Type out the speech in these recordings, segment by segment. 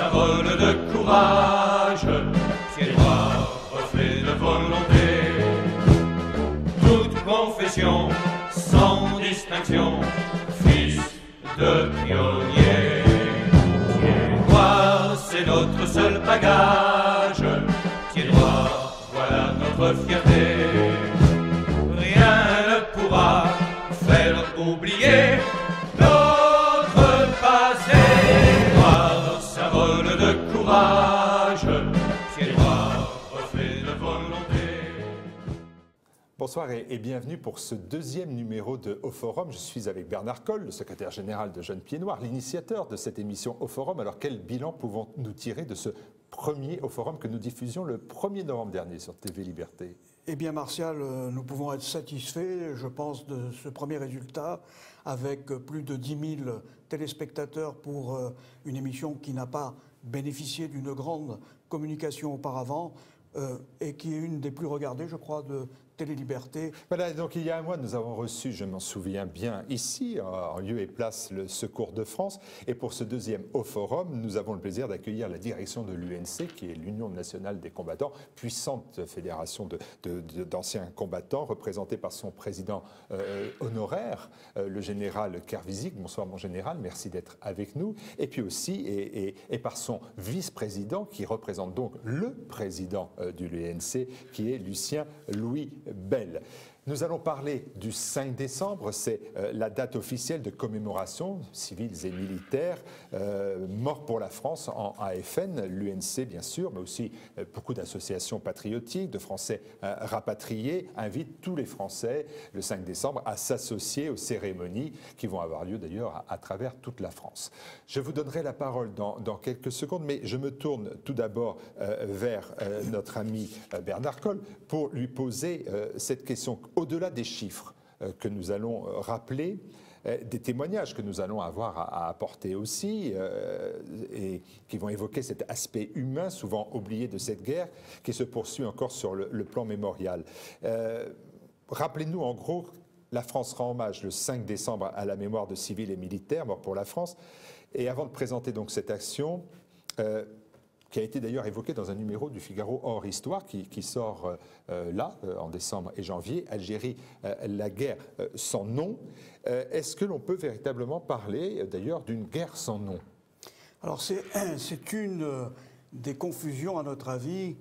symbole de courage, pied noir, reflet de volonté. Toute confession, sans distinction, fils de pionnier. Pied noir, c'est notre seul bagage, pied noir, voilà notre fierté. Rien ne pourra faire oublier notre passé. Noir, symbole de courage, pied noir, reflet de volonté. Bonsoir et bienvenue pour ce deuxième numéro de Au Forum. Je suis avec Bernard Colle, le secrétaire général de Jeunes Pieds Noirs, l'initiateur de cette émission Au Forum. Alors quel bilan pouvons-nous tirer de ce premier Au Forum que nous diffusions le 1er novembre dernier sur TV Liberté? Eh bien, Martial, nous pouvons être satisfaits, je pense, de ce premier résultat, avec plus de 10 000 téléspectateurs pour une émission qui n'a pas bénéficié d'une grande communication auparavant et qui est une des plus regardées, je crois, de Télé Liberté. Voilà, donc il y a un mois, nous avons reçu, je m'en souviens bien, ici, en lieu et place, le Secours de France. Et pour ce deuxième Au Forum, nous avons le plaisir d'accueillir la direction de l'UNC, qui est l'Union nationale des combattants, puissante fédération d'anciens combattants, représentée par son président honoraire, le général Kervizik. Bonsoir mon général, merci d'être avec nous. Et puis aussi, et par son vice-président, qui représente donc le président de l'UNC, qui est Lucien Louis Bel. Nous allons parler du 5 décembre, c'est la date officielle de commémoration civils et militaires morts pour la France en AFN, l'UNC bien sûr, mais aussi beaucoup d'associations patriotiques, de Français rapatriés, invitent tous les Français le 5 décembre à s'associer aux cérémonies qui vont avoir lieu d'ailleurs à travers toute la France. Je vous donnerai la parole dans quelques secondes, mais je me tourne tout d'abord vers notre ami Bernard Colle pour lui poser cette question. Au-delà des chiffres que nous allons rappeler, des témoignages que nous allons avoir à apporter aussi et qui vont évoquer cet aspect humain souvent oublié de cette guerre qui se poursuit encore sur le plan mémorial. Rappelez-nous en gros, la France rend hommage le 5 décembre à la mémoire de civils et militaires morts pour la France. Et avant de présenter donc cette action, qui a été d'ailleurs évoqué dans un numéro du Figaro hors histoire qui sort là, en décembre et janvier, Algérie, la guerre sans nom. Est-ce que l'on peut véritablement parler d'ailleurs d'une guerre sans nom? Alors c'est une des confusions, à notre avis,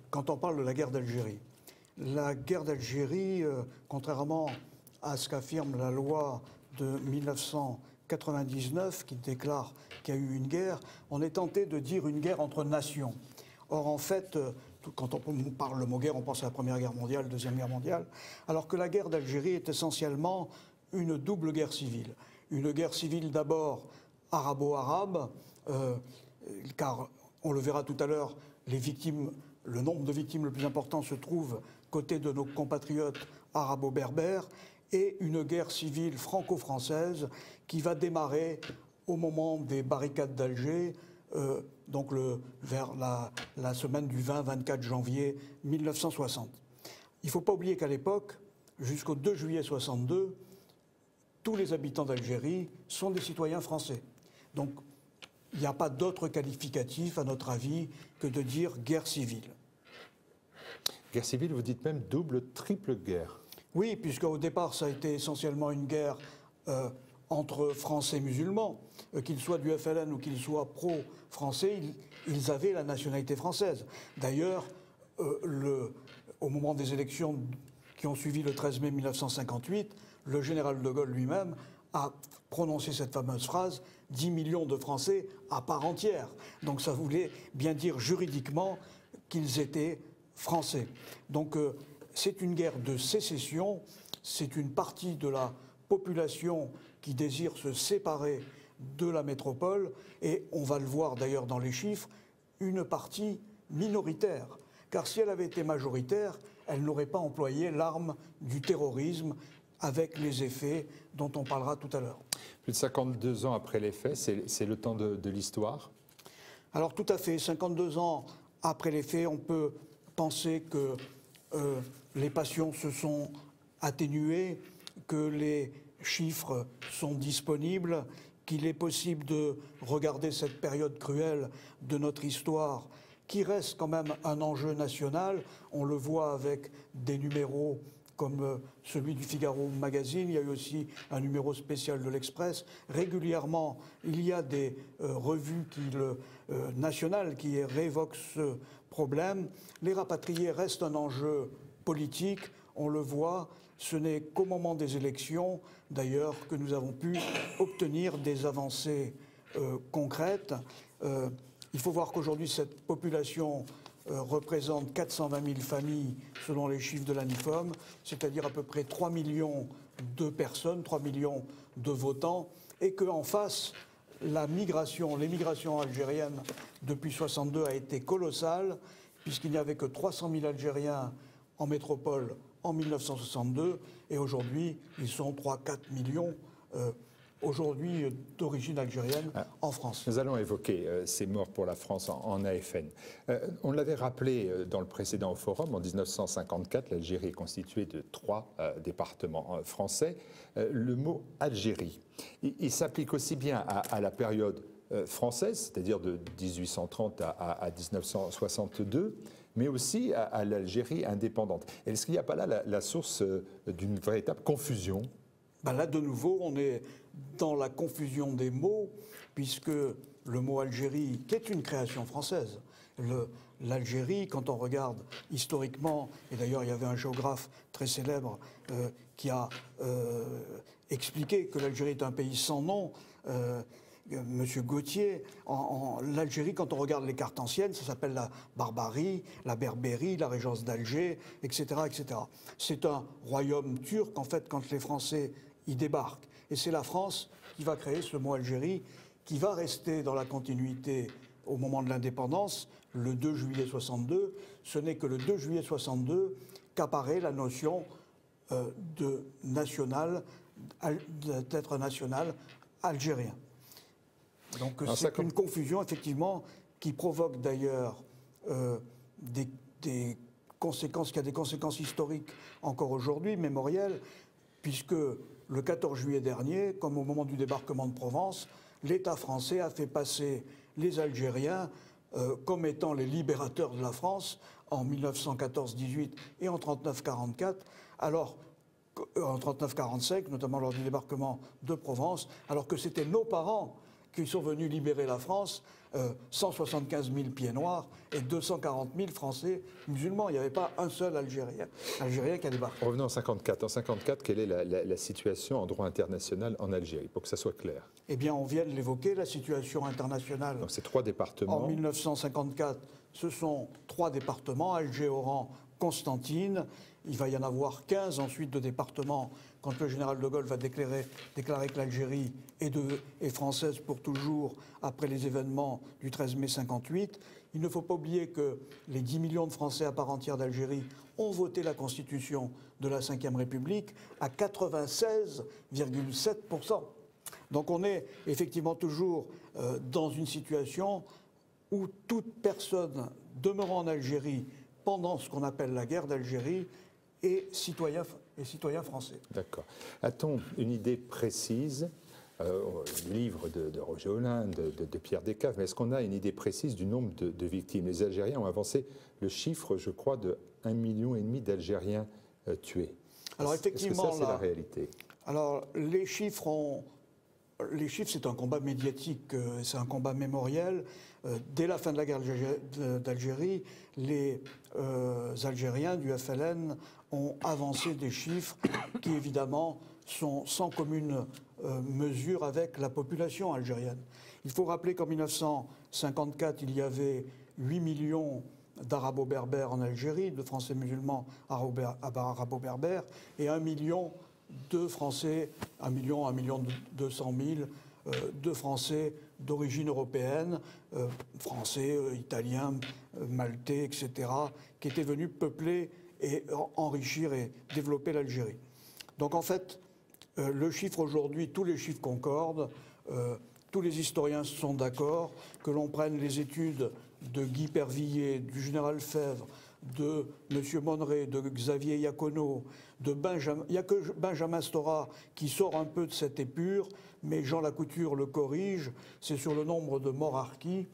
quand on parle de la guerre d'Algérie. La guerre d'Algérie, contrairement à ce qu'affirme la loi de 1999 qui déclare qu'il y a eu une guerre, on est tenté de dire une guerre entre nations. Or, en fait, quand on parle le mot guerre, on pense à la Première Guerre mondiale, Deuxième Guerre mondiale, alors que la guerre d'Algérie est essentiellement une double guerre civile. Une guerre civile d'abord arabo-arabe, car on le verra tout à l'heure, le nombre de victimes le plus important se trouve côté de nos compatriotes arabo-berbères, et une guerre civile franco-française qui va démarrer au moment des barricades d'Alger, donc vers la semaine du 20-24 janvier 1960. Il ne faut pas oublier qu'à l'époque, jusqu'au 2 juillet 62, tous les habitants d'Algérie sont des citoyens français. Donc il n'y a pas d'autre qualificatif, à notre avis, que de dire guerre civile. Guerre civile, vous dites même double, triple guerre. Oui, puisqu'au départ, ça a été essentiellement une guerre entre Français musulmans, qu'ils soient du FLN ou qu'ils soient pro-français, ils avaient la nationalité française. D'ailleurs, au moment des élections qui ont suivi le 13 mai 1958, le général de Gaulle lui-même a prononcé cette fameuse phrase « 10 millions de Français à part entière ». Donc ça voulait bien dire juridiquement qu'ils étaient français. Donc c'est une guerre de sécession, c'est une partie de la population qui désire se séparer de la métropole, et on va le voir d'ailleurs dans les chiffres, une partie minoritaire. Car si elle avait été majoritaire, elle n'aurait pas employé l'arme du terrorisme avec les effets dont on parlera tout à l'heure. Plus de 52 ans après les faits, c'est le temps de l'histoire? Alors tout à fait, 52 ans après les faits, on peut penser que les passions se sont atténuées, que les chiffres sont disponibles, qu'il est possible de regarder cette période cruelle de notre histoire, qui reste quand même un enjeu national. On le voit avec des numéros comme celui du Figaro Magazine. Il y a eu aussi un numéro spécial de l'Express. Régulièrement, il y a des revues nationales qui révoquent ce problème. Les rapatriés restent un enjeu politique, on le voit. Ce n'est qu'au moment des élections, d'ailleurs, que nous avons pu obtenir des avancées concrètes. Il faut voir qu'aujourd'hui, cette population représente 420 000 familles selon les chiffres de l'ANIFOM, c'est-à-dire à peu près 3 millions de personnes, 3 millions de votants, et qu'en face, l'émigration algérienne depuis 1962 a été colossale, puisqu'il n'y avait que 300 000 Algériens en métropole en 1962, et aujourd'hui, ils sont 3-4 millions aujourd'hui d'origine algérienne en France. Nous allons évoquer ces morts pour la France en AFN. On l'avait rappelé dans le précédent forum, en 1954, l'Algérie est constituée de 3 départements français. Le mot Algérie, il s'applique aussi bien à la période française, c'est-à-dire de 1830 à 1962, mais aussi à l'Algérie indépendante. Est-ce qu'il n'y a pas là la source d'une véritable confusion ? Ben là, de nouveau, on est dans la confusion des mots, puisque le mot Algérie, qui est une création française, l'Algérie, quand on regarde historiquement, et d'ailleurs il y avait un géographe très célèbre qui a expliqué que l'Algérie est un pays sans nom, Monsieur Gauthier, l'Algérie, quand on regarde les cartes anciennes, ça s'appelle la Barbarie, la Berbérie, la Régence d'Alger, etc., etc. C'est un royaume turc, en fait, quand les Français y débarquent. Et c'est la France qui va créer ce mot Algérie, qui va rester dans la continuité au moment de l'indépendance, le 2 juillet 62. Ce n'est que le 2 juillet 62 qu'apparaît la notion d'être national algérien. Donc c'est une confusion, effectivement, qui provoque d'ailleurs des conséquences, qui a des conséquences historiques encore aujourd'hui, mémorielles, puisque le 14 juillet dernier, comme au moment du débarquement de Provence, l'État français a fait passer les Algériens comme étant les libérateurs de la France en 1914-18 et en 1939-44, alors en 1939-45, notamment lors du débarquement de Provence, alors que c'était nos parents qui sont venus libérer la France, 175 000 pieds noirs et 240 000 Français musulmans. Il n'y avait pas un seul Algérien qui a débarqué. Revenons en 1954. En 1954, quelle est la situation en droit international en Algérie, pour que ça soit clair? Eh bien, on vient de l'évoquer, la situation internationale. Donc c'est 3 départements. En 1954, ce sont 3 départements, Alger, Oran, Constantine. Il va y en avoir 15 ensuite de départements quand le général de Gaulle va déclarer que l'Algérie est française pour toujours après les événements du 13 mai 58. Il ne faut pas oublier que les 10 millions de Français à part entière d'Algérie ont voté la constitution de la Ve République à 96,7%. Donc on est effectivement toujours dans une situation où toute personne demeurant en Algérie pendant ce qu'on appelle la guerre d'Algérie est citoyen français. D'accord. A-t-on une idée précise, le livre de Roger Hollin, de Pierre Descaves, mais est-ce qu'on a une idée précise du nombre de victimes? Les Algériens ont avancé le chiffre, je crois, de 1,5 million d'Algériens tués. Alors effectivement, est-ce que ça, c'est la réalité? Alors les chiffres, c'est un combat médiatique, c'est un combat mémoriel. Dès la fin de la guerre d'Algérie, les Algériens du FLN ont avancé des chiffres qui, évidemment, sont sans commune mesure avec la population algérienne. Il faut rappeler qu'en 1954, il y avait 8 millions d'Arabo-Berbères en Algérie, de Français musulmans arabo-berbères, et 1 million de Français, 1 million 200 000 de Français d'origine européenne, Français, Italiens, Maltais, etc., qui étaient venus peupler et enrichir et développer l'Algérie. Donc en fait, le chiffre aujourd'hui, tous les chiffres concordent, tous les historiens sont d'accord, que l'on prenne les études de Guy Pervilliers, du général Fèvre, de M. Monneret, de Xavier Iacono, il n'y a que Benjamin Stora qui sort un peu de cette épure, mais Jean Lacouture le corrige, c'est sur le nombre de morts harkis.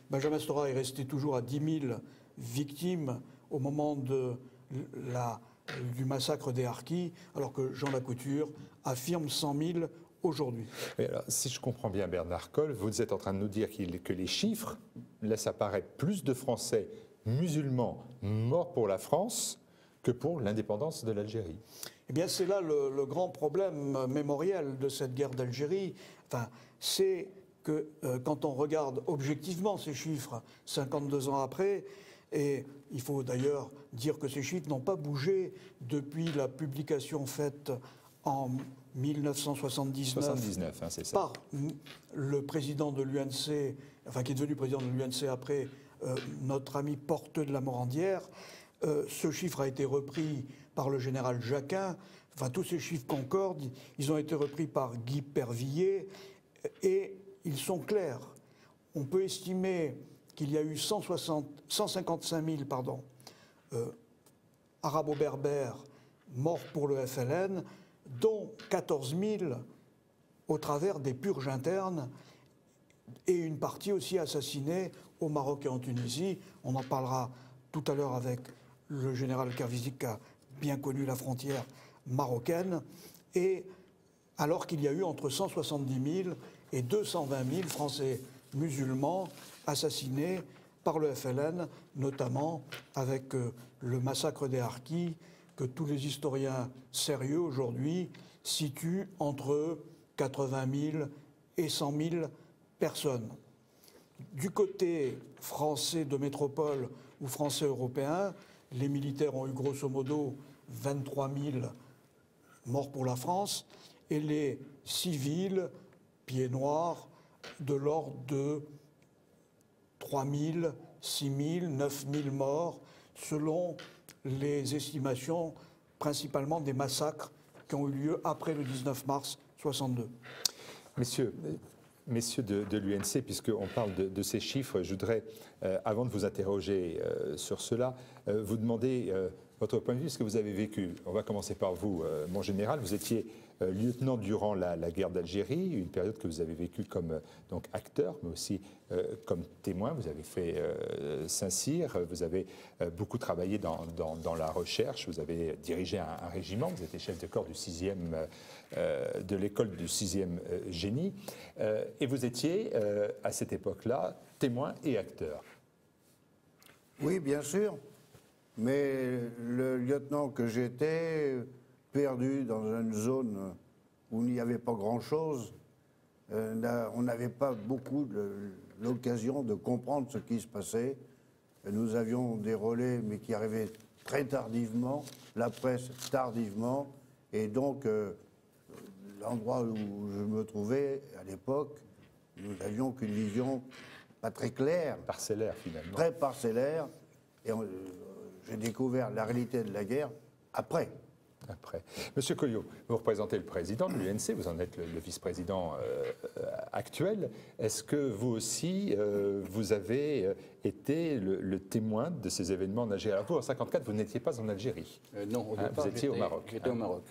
Benjamin Stora est resté toujours à 10 000 victimes au moment du massacre des harkis, alors que Jean Lacouture affirme 100 000 aujourd'hui. Alors, si je comprends bien Bernard Colle, vous êtes en train de nous dire que les chiffres laissent apparaître plus de Français musulmans morts pour la France que pour l'indépendance de l'Algérie. Eh bien, c'est là le grand problème mémoriel de cette guerre d'Algérie. Enfin, c'est que quand on regarde objectivement ces chiffres 52 ans après, et il faut d'ailleurs dire que ces chiffres n'ont pas bougé depuis la publication faite en 1979 c'est ça. par le président de l'UNC, enfin qui est devenu président de l'UNC après, notre ami Porteux de la Morandière. Ce chiffre a été repris par le général Jacquin. Enfin, tous ces chiffres concordent. Ils ont été repris par Guy Pervilliers et ils sont clairs. On peut estimer qu'il y a eu 155 000 arabo-berbères morts pour le FLN, dont 14 000 au travers des purges internes et une partie aussi assassinée au Maroc et en Tunisie. On en parlera tout à l'heure avec le général Kervizik qui a bien connu la frontière marocaine. Et alors qu'il y a eu entre 170 000 et 220 000 Français musulmans assassinés par le FLN, notamment avec le massacre des Harkis, que tous les historiens sérieux aujourd'hui situent entre 80 000 et 100 000 personnes. Du côté français de métropole ou français européen, les militaires ont eu grosso modo 23 000 morts pour la France et les civils, pieds noirs, de l'ordre de 3 000, 6 000, 9 000 morts, selon les estimations principalement des massacres qui ont eu lieu après le 19 mars 62. Messieurs de l'UNC, puisqu'on parle de ces chiffres, je voudrais, avant de vous interroger sur cela, vous demander votre point de vue, ce que vous avez vécu. On va commencer par vous, mon général. Vous étiez lieutenant durant la guerre d'Algérie, une période que vous avez vécue comme donc, acteur, mais aussi comme témoin. Vous avez fait Saint-Cyr, vous avez beaucoup travaillé dans la recherche, vous avez dirigé un régiment, vous étiez chef de corps du 6e, de l'école du 6e génie, et vous étiez, à cette époque-là, témoin et acteur. Oui, bien sûr, mais le lieutenant que j'étais, perdu dans une zone où il n'y avait pas grand-chose, on n'avait pas beaucoup l'occasion de comprendre ce qui se passait. Nous avions des relais, mais qui arrivaient très tardivement, la presse tardivement, et donc l'endroit où je me trouvais à l'époque, nous n'avions qu'une vision pas très claire. Parcellaire, finalement. Très parcellaire, et j'ai découvert la réalité de la guerre après. Monsieur Colliot, vous représentez le président de l'UNC, vous en êtes le vice-président actuel. Est-ce que vous aussi, vous avez été le témoin de ces événements en Algérie? Alors vous, en 1954, vous n'étiez pas en Algérie. Non, au départ, vous étiez au Maroc. J'étais au Maroc.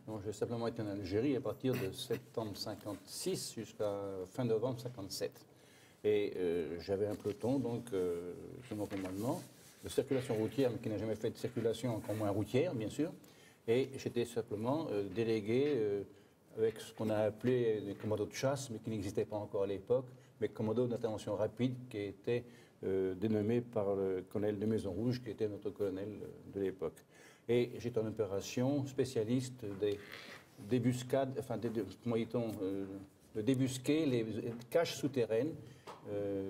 Non, j'ai simplement été en Algérie à partir de septembre 1956 jusqu'à fin novembre 1957. Et j'avais un peloton, donc, sous mon commandement, de circulation routière, mais qui n'a jamais fait de circulation, encore moins routière, bien sûr. Et j'étais simplement délégué avec ce qu'on a appelé des commandos de chasse, mais qui n'existaient pas encore à l'époque, mais commandos d'intervention rapide qui étaient dénommés par le colonel de Maison Rouge, qui était notre colonel de l'époque. Et j'étais en opération spécialiste des débuscades, enfin, comment dit-on, de débusquer les caches souterraines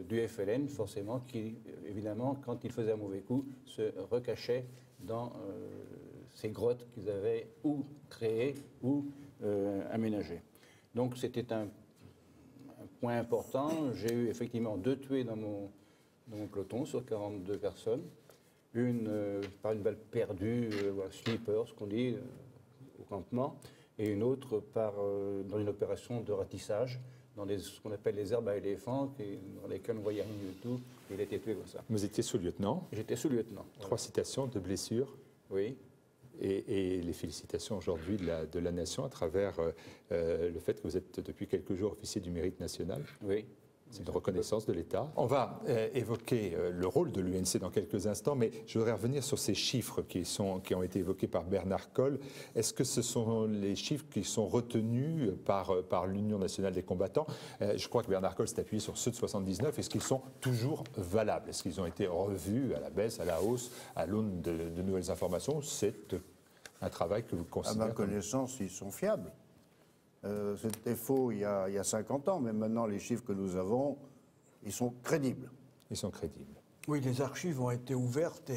du FLN, forcément, qui, évidemment, quand ils faisaient un mauvais coup, se recachaient dans ces grottes qu'ils avaient ou créées ou aménagées. Donc c'était un point important. J'ai eu effectivement 2 tués dans mon peloton sur 42 personnes. Une par une balle perdue, un sniper, ce qu'on dit, au campement, et une autre dans une opération de ratissage, dans ce qu'on appelle les herbes à éléphants, dans lesquelles on ne voyait rien du tout. Il a été tué comme ça. Vous étiez sous-lieutenant. J'étais sous-lieutenant. 3 citations, 2 blessures. Oui. Et les félicitations aujourd'hui de la nation à travers le fait que vous êtes depuis quelques jours officier du mérite national. Oui. C'est une reconnaissance de l'État. On va évoquer le rôle de l'UNC dans quelques instants, mais je voudrais revenir sur ces chiffres qui ont été évoqués par Bernard Colle. Est-ce que ce sont les chiffres qui sont retenus par l'Union nationale des combattants? Je crois que Bernard Colle s'est appuyé sur ceux de 79. Est-ce qu'ils sont toujours valables? Est-ce qu'ils ont été revus à la baisse, à la hausse, à l'aune de nouvelles informations? C'est un travail que vous considérez? À ma connaissance, ils sont fiables. C'était faux il y a 50 ans, mais maintenant les chiffres que nous avons, ils sont crédibles. Ils sont crédibles. Oui, les archives ont été ouvertes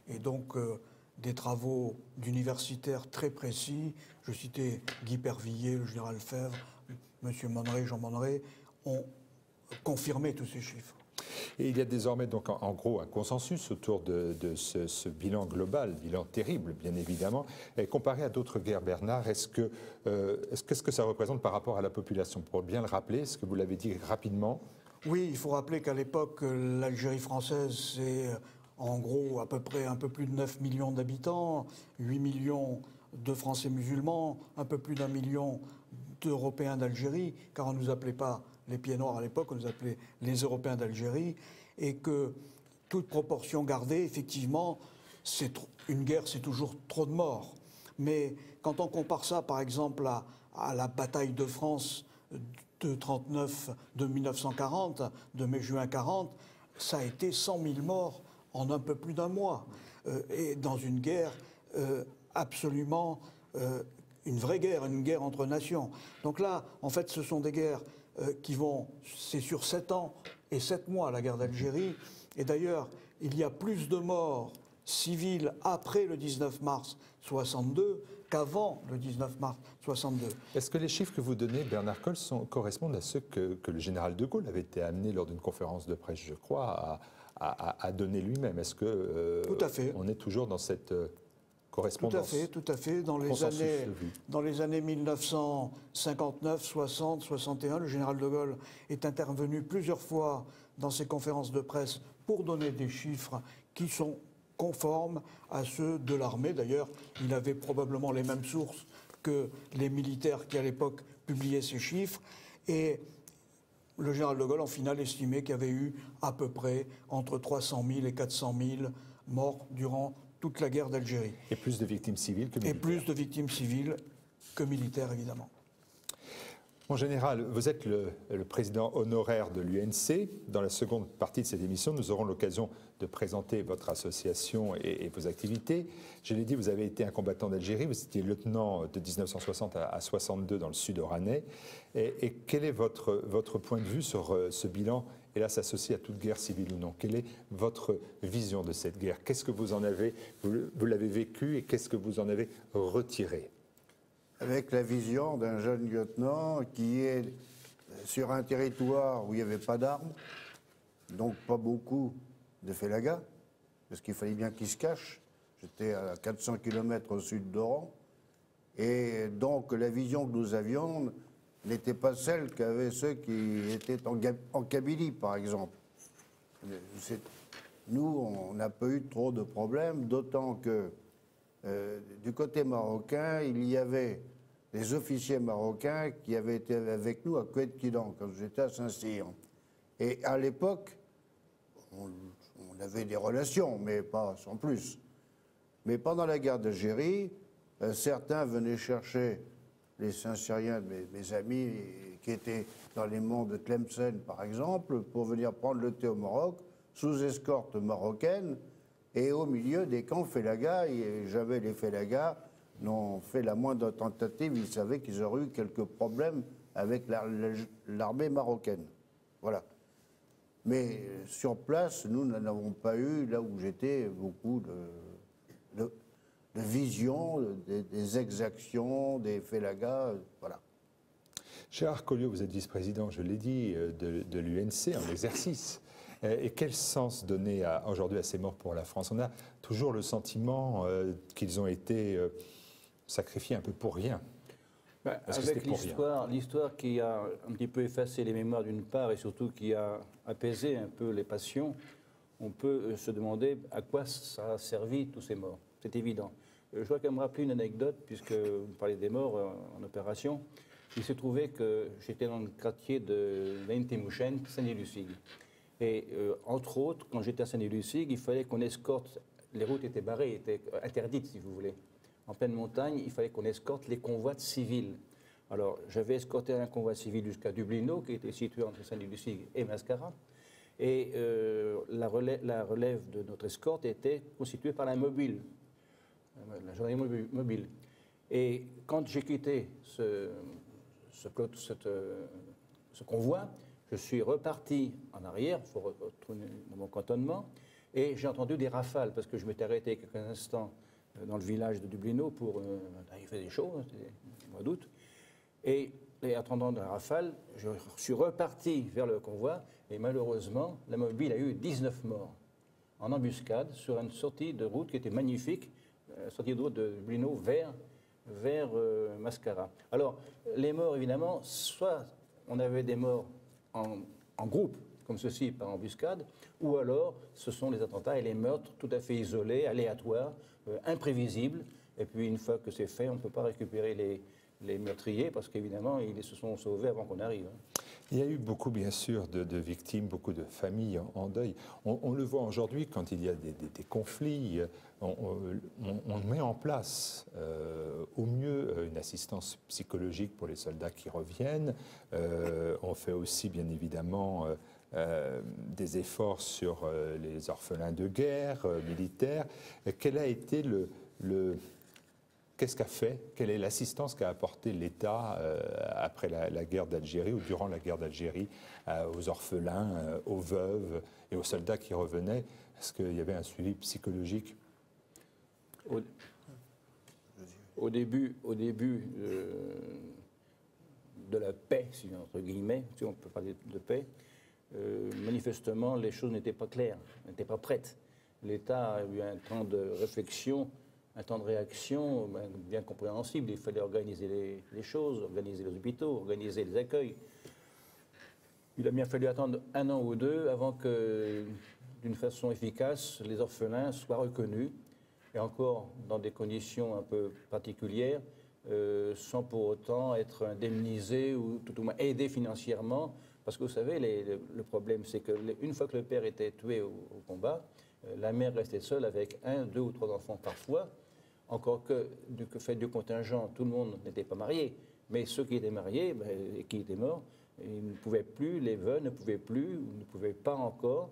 et donc des travaux d'universitaires très précis, je citais Guy Pervilliers, le général Fèvre, M. Monneret, Jean Monneret, ont confirmé tous ces chiffres. Et il y a désormais donc en gros un consensus autour de ce bilan global, bilan terrible bien évidemment. Et comparé à d'autres guerres, Bernard, qu'est-ce que ça représente par rapport à la population? Pour bien le rappeler, est-ce que vous l'avez dit rapidement? Oui, il faut rappeler qu'à l'époque, l'Algérie française, c'est en gros à peu près un peu plus de 9 millions d'habitants, 8 millions de Français musulmans, un peu plus d'1 million d'Européens d'Algérie, car on ne nous appelait pas les pieds noirs à l'époque, on nous appelait les Européens d'Algérie, et que toute proportion gardée, effectivement, une guerre, c'est toujours trop de morts. Mais quand on compare ça, par exemple, à la bataille de France de 1940, de mai-juin 40, ça a été 100 000 morts en un peu plus d'un mois. Et dans une guerre absolument, une vraie guerre, une guerre entre nations. Donc là, en fait, ce sont des guerres c'est sur 7 ans et 7 mois, la guerre d'Algérie. Et d'ailleurs, il y a plus de morts civiles après le 19 mars 62 qu'avant le 19 mars 62. Est-ce que les chiffres que vous donnez, Bernard Colle, correspondent à ceux que le général de Gaulle avait été amené lors d'une conférence de presse, je crois, à donner lui-même? Est-ce que Tout à fait. On est toujours dans cette correspondance? Tout à fait. Dans les années 1959, 60, 61, le général de Gaulle est intervenu plusieurs fois dans ses conférences de presse pour donner des chiffres qui sont conformes à ceux de l'armée. D'ailleurs, il avait probablement les mêmes sources que les militaires qui, à l'époque, publiaient ces chiffres. Et le général de Gaulle, en finale, estimait qu'il y avait eu à peu près entre 300 000 et 400 000 morts durant toute la guerre d'Algérie. Et plus de victimes civiles que militaires. Et plus de victimes civiles que militaires, évidemment. Mon général, vous êtes le président honoraire de l'UNC. Dans la seconde partie de cette émission, nous aurons l'occasion de présenter votre association et vos activités. Je l'ai dit, vous avez été un combattant d'Algérie. Vous étiez lieutenant de 1960 à 62 dans le sud oranais. Et quel est votre point de vue sur ce bilan, hélas associé à toute guerre civile ou non? Quelle est votre vision de cette guerre? Qu'est-ce que vous en avez, vous l'avez vécu, et qu'est-ce que vous en avez retiré? Avec la vision d'un jeune lieutenant qui est sur un territoire où il n'y avait pas d'armes, donc pas beaucoup de félagas, parce qu'il fallait bien qu'ils se cachent. J'étais à 400 km au sud d'Oran, et donc la vision que nous avions n'était pas celle qu'avaient ceux qui étaient en Kabylie, par exemple. Nous, on n'a pas eu trop de problèmes, d'autant que du côté marocain, il y avait des officiers marocains qui avaient été avec nous à Couët-Quilan, quand j'étais à Saint-Cyr. Et à l'époque, on avait des relations, mais pas sans plus. Mais pendant la guerre d'Algérie, certains venaient chercher les Saint-Cyriens, mes amis, qui étaient dans les monts de Tlemcen, par exemple, pour venir prendre le thé au Maroc, sous escorte marocaine, et au milieu des camps félagas, et jamais les félagas n'ont fait la moindre tentative, ils savaient qu'ils auraient eu quelques problèmes avec l'armée marocaine. Voilà. Mais sur place, nous n'en avons pas eu, là où j'étais, beaucoup de vision, des exactions, des félagas, voilà. Gérard Colliot, vous êtes vice-président, je l'ai dit, de l'UNC en exercice. Et quel sens donner aujourd'hui à ces morts pour la France? On a toujours le sentiment qu'ils ont été sacrifiés un peu pour rien. Avec l'histoire qui a un petit peu effacé les mémoires d'une part et surtout qui a apaisé un peu les passions, on peut se demander à quoi ça a servi tous ces morts. C'est évident. Je dois quand même rappeler une anecdote, puisque vous parlez des morts en opération. Il s'est trouvé que j'étais dans le quartier de Laine-Témouchen, Saint-Denis-du-Sig. Et entre autres, quand j'étais à Saint-Denis-du-Sig, il fallait qu'on escorte, les routes étaient barrées, étaient interdites si vous voulez. En pleine montagne, il fallait qu'on escorte les convois civils. Alors j'avais escorté un convoi civil jusqu'à Dublino, qui était situé entre Saint-Denis-du-Sig et Mascara. Et la relève de notre escorte était constituée par la mobile, la gendarmerie mobile. Et quand j'ai quitté ce convoi, je suis reparti en arrière, il faut retourner dans mon cantonnement, et j'ai entendu des rafales, parce que je m'étais arrêté quelques instants dans le village de Dublino pour... il faisait chaud, c'était le mois d'août. Et attendant la rafale, je suis reparti vers le convoi, et malheureusement, la mobile a eu 19 morts en embuscade sur une sortie de route qui était magnifique, sortie de route de Dublino vers Mascara. Alors, les morts, évidemment, soit on avait des morts en groupe, comme ceci, par embuscade, ou alors ce sont les attentats et les meurtres tout à fait isolés, aléatoires, imprévisibles. Et puis, une fois que c'est fait, on ne peut pas récupérer les meurtriers, parce qu'évidemment, ils se sont sauvés avant qu'on arrive. Il y a eu beaucoup, bien sûr, de victimes, beaucoup de familles en deuil. On le voit aujourd'hui, quand il y a des conflits, on met en place au mieux une assistance psychologique pour les soldats qui reviennent. On fait aussi, bien évidemment, des efforts sur les orphelins de guerre militaires. Quel a été Qu'est-ce qu'a fait? Quelle est l'assistance qu'a apporté l'État après la guerre d'Algérie ou durant la guerre d'Algérie aux orphelins, aux veuves et aux soldats qui revenaient? Est-ce qu'il y avait un suivi psychologique? Au début de la paix, entre guillemets, si on peut parler de paix, manifestement les choses n'étaient pas claires, n'étaient pas prêtes. L'État a eu un temps de réflexion, un temps de réaction bien compréhensible. Il fallait organiser les choses, organiser les hôpitaux, organiser les accueils. Il a bien fallu attendre 1 an ou 2 avant que, d'une façon efficace, les orphelins soient reconnus, et encore dans des conditions un peu particulières, sans pour autant être indemnisés ou tout au moins aidés financièrement. Parce que vous savez, le problème, c'est qu'une fois que le père était tué au combat, la mère restait seule avec 1, 2 ou 3 enfants parfois. Encore que, du fait du contingent, tout le monde n'était pas marié. Mais ceux qui étaient mariés et qui étaient morts, ils ne pouvaient plus, les veuves ne pouvaient plus, ou ne pouvaient pas encore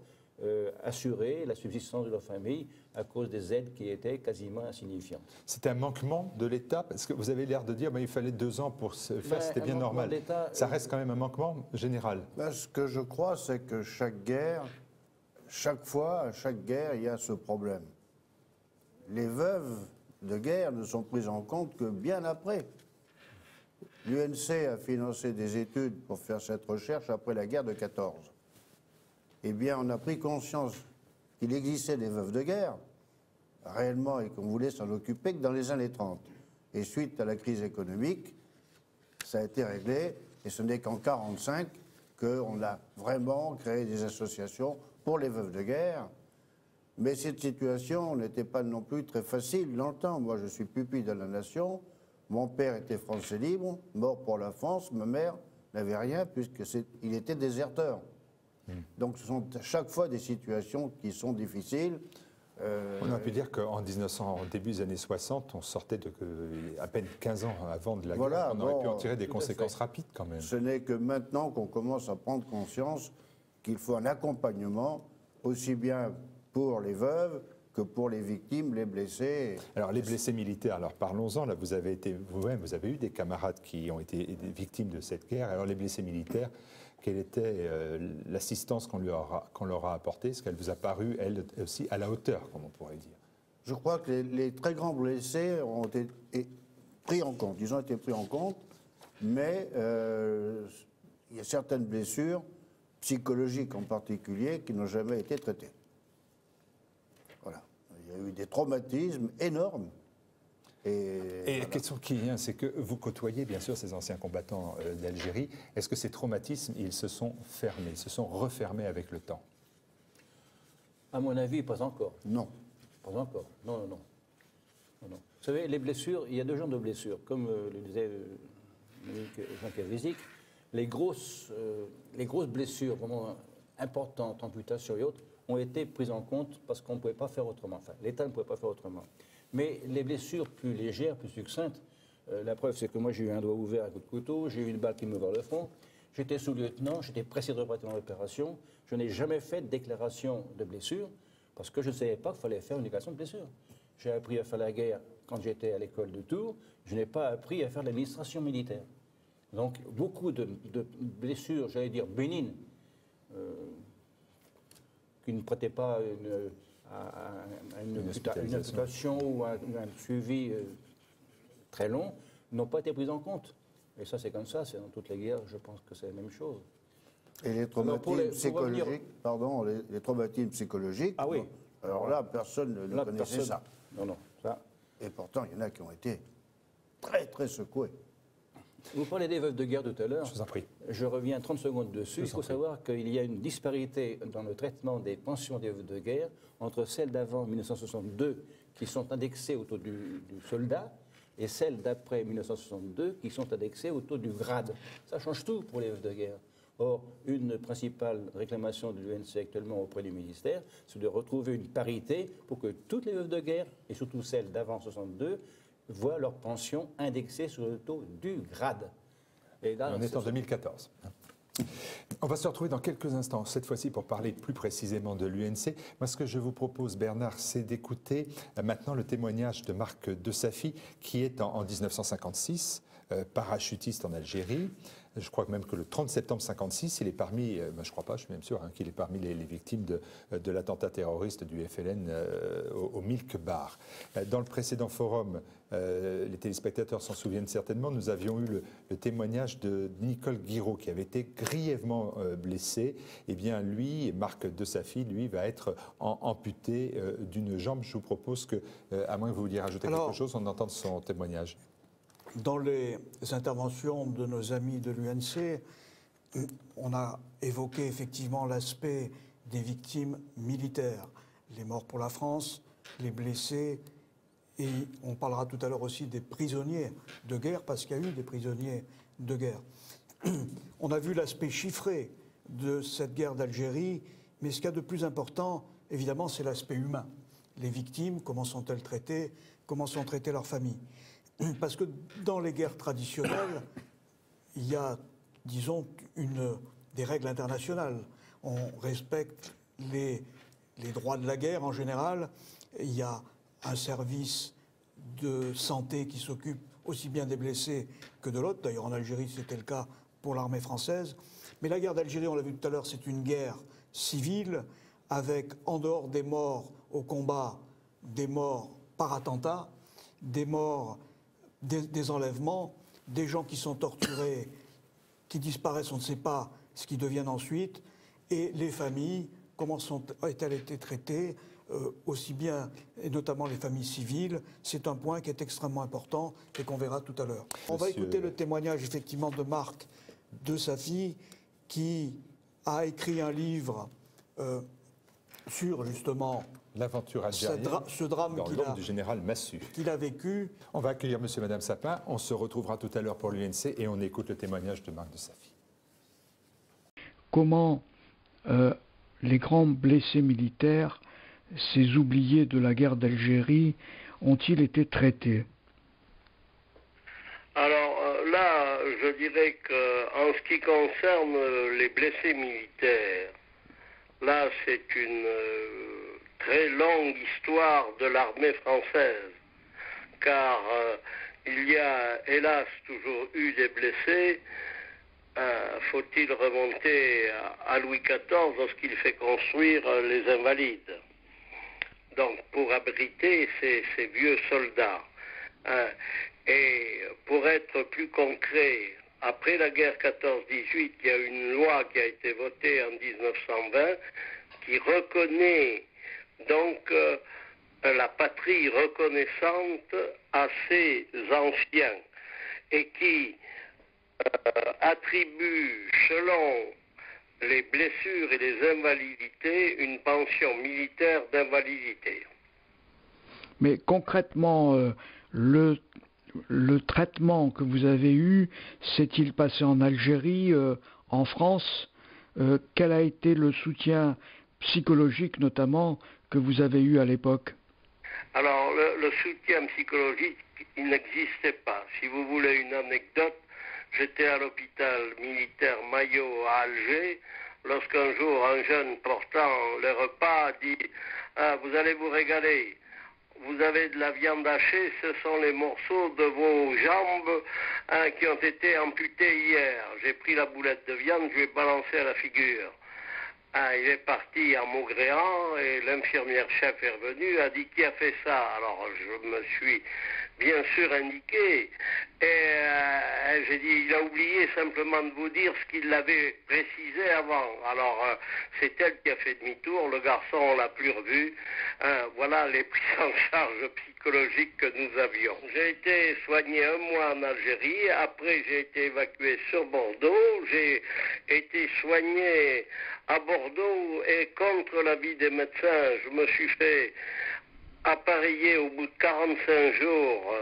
assurer la subsistance de leur famille à cause des aides qui étaient quasiment insignifiantes. C'était un manquement de l'État? Parce que vous avez l'air de dire qu'il fallait 2 ans pour se faire, c'était bien normal. Ça reste quand même un manquement général. Ce que je crois, c'est que chaque guerre, chaque fois, à chaque guerre, il y a ce problème. Les veuves de guerre ne sont prises en compte que bien après. L'UNC a financé des études pour faire cette recherche après la guerre de 14. Eh bien, on a pris conscience qu'il existait des veuves de guerre, réellement, et qu'on voulait s'en occuper que dans les années 30. Et suite à la crise économique, ça a été réglé, et ce n'est qu'en 1945 qu'on a vraiment créé des associations pour les veuves de guerre. Mais cette situation n'était pas non plus très facile longtemps. Moi, je suis pupille de la nation. Mon père était français libre, mort pour la France. Ma mère n'avait rien puisqu'il était déserteur. Donc, ce sont à chaque fois des situations qui sont difficiles. On a pu dire qu'en début des années 60, on sortait à peine 15 ans avant de la guerre. On aurait pu en tirer des conséquences rapides quand même. Ce n'est que maintenant qu'on commence à prendre conscience qu'il faut un accompagnement aussi bien pour les veuves que pour les victimes, les blessés. Alors les blessés militaires, alors parlons-en, là vous avez eu des camarades qui ont été victimes de cette guerre. Alors les blessés militaires, quelle était l'assistance qu'on leur a apportée? Est-ce qu'elle vous a paru, elle aussi, à la hauteur, comme on pourrait dire? Je crois que les très grands blessés ont été pris en compte. Ils ont été pris en compte, mais il y a certaines blessures, psychologiques en particulier, qui n'ont jamais été traitées. Voilà. Il y a eu des traumatismes énormes. Et la question qui vient, c'est que vous côtoyez bien sûr ces anciens combattants d'Algérie. Est-ce que ces traumatismes, ils se sont fermés, ils se sont refermés avec le temps? À mon avis, pas encore. Non. Pas encore. Non. non. Vous savez, les blessures, il y a deux genres de blessures. Comme le disait Jean Cavézic, les grosses blessures vraiment importantes, amputations et autres, ont été prises en compte parce qu'on ne pouvait pas faire autrement. Enfin, l'État ne pouvait pas faire autrement. Mais les blessures plus légères, plus succinctes, la preuve, c'est que moi, j'ai eu un doigt ouvert à coup de couteau, j'ai eu une balle qui me ouvre le front, j'étais sous-lieutenant, j'étais pressé de repartir dans l'opération, je n'ai jamais fait de déclaration de blessure parce que je ne savais pas qu'il fallait faire une déclaration de blessure. J'ai appris à faire la guerre quand j'étais à l'école de Tours, je n'ai pas appris à faire l'administration militaire. Donc, beaucoup de blessures, j'allais dire bénignes, qui ne prêtaient pas à une amputation ou à un suivi très long, n'ont pas été prises en compte. Et ça, c'est comme ça, c'est dans toutes les guerres, je pense que c'est la même chose. Et les traumatismes psychologiques, pardon, les traumatismes psychologiques, ah oui. Alors là, personne ne connaissait ça. Non, non, ça. Et pourtant, il y en a qui ont été très, très secoués. Vous parlez des veuves de guerre tout à l'heure. Je vous en prie. Je reviens 30 secondes dessus. Il faut savoir qu'il y a une disparité dans le traitement des pensions des veuves de guerre entre celles d'avant 1962 qui sont indexées au taux du soldat et celles d'après 1962 qui sont indexées au taux du grade. Ça change tout pour les veuves de guerre. Or, une principale réclamation de l'UNC actuellement auprès du ministère, c'est de retrouver une parité pour que toutes les veuves de guerre, et surtout celles d'avant 62, voient leur pension indexée sur le taux du grade. Et là, on est en 2014. On va se retrouver dans quelques instants, cette fois-ci pour parler plus précisément de l'UNC. Moi, ce que je vous propose, Bernard, c'est d'écouter maintenant le témoignage de Marc de Safi, qui est en 1956, parachutiste en Algérie. Je crois même que le 30 septembre 1956, il est parmi, je ne crois pas, je suis même sûr, qu'il est parmi les victimes de l'attentat terroriste du FLN au Milk Bar. Dans le précédent forum, les téléspectateurs s'en souviennent certainement, nous avions eu le témoignage de Nicole Guiraud, qui avait été grièvement blessée. Eh bien, lui, Marc de Safi, lui, va être amputé d'une jambe. Je vous propose que, à moins que vous vouliez rajouter quelque chose, on entende son témoignage. Dans les interventions de nos amis de l'UNC, on a évoqué effectivement l'aspect des victimes militaires, les morts pour la France, les blessés, et on parlera tout à l'heure aussi des prisonniers de guerre, parce qu'il y a eu des prisonniers de guerre. On a vu l'aspect chiffré de cette guerre d'Algérie, mais ce qu'il y a de plus important, évidemment, c'est l'aspect humain. Les victimes, comment sont-elles traitées, comment sont traitées leurs familles. Parce que dans les guerres traditionnelles, il y a, disons, des règles internationales. On respecte les droits de la guerre en général. Il y a un service de santé qui s'occupe aussi bien des blessés que de l'autre. D'ailleurs, en Algérie, c'était le cas pour l'armée française. Mais la guerre d'Algérie, on l'a vu tout à l'heure, c'est une guerre civile avec, en dehors des morts au combat, des morts par attentat, des morts... Des enlèvements, des gens qui sont torturés, qui disparaissent, on ne sait pas ce qu'ils deviennent ensuite, et les familles, comment ont-elles été traitées, aussi bien, et notamment les familles civiles, c'est un point qui est extrêmement important et qu'on verra tout à l'heure. On va écouter le témoignage effectivement de Marc de Safi, qui a écrit un livre sur justement... L'aventure algérienne, ce drame dans l'ombre du général Massu. Qu'il a vécu. On va accueillir monsieur et madame Sapin. On se retrouvera tout à l'heure pour l'UNC et on écoute le témoignage de Marc de Safi. Comment les grands blessés militaires, ces oubliés de la guerre d'Algérie, ont-ils été traités? Alors là, je dirais qu'en ce qui concerne les blessés militaires, là c'est une... très longue histoire de l'armée française, car il y a hélas toujours eu des blessés. Faut-il remonter à Louis XIV lorsqu'il fait construire les Invalides, donc pour abriter ces vieux soldats. Et pour être plus concret, après la guerre 14-18, il y a une loi qui a été votée en 1920 qui reconnaît donc la patrie reconnaissante à ces anciens et qui attribue selon les blessures et les invalidités une pension militaire d'invalidité. Mais concrètement, le traitement que vous avez eu, s'est-il passé en Algérie, en France? Quel a été le soutien psychologique notamment que vous avez eu à l'époque? Alors, le soutien psychologique, il n'existait pas. Si vous voulez une anecdote, j'étais à l'hôpital militaire Maillot à Alger, lorsqu'un jour un jeune portant les repas a dit « Ah, vous allez vous régaler, vous avez de la viande hachée, ce sont les morceaux de vos jambes qui ont été amputés hier. » J'ai pris la boulette de viande, je lui ai balancé à la figure. Il est parti en maugréant et l'infirmière chef est revenue, a dit qui a fait ça. Alors je me suis bien sûr indiqué et j'ai dit il a oublié simplement de vous dire ce qu'il avait précisé avant. Alors c'est elle qui a fait demi-tour, le garçon on l'a plus revu. Voilà les prises en charge psychologiques que nous avions. J'ai été soigné un mois en Algérie, après j'ai été évacué sur Bordeaux, j'ai été soigné à Bordeaux et contre l'avis des médecins, je me suis fait appareiller au bout de 45 jours.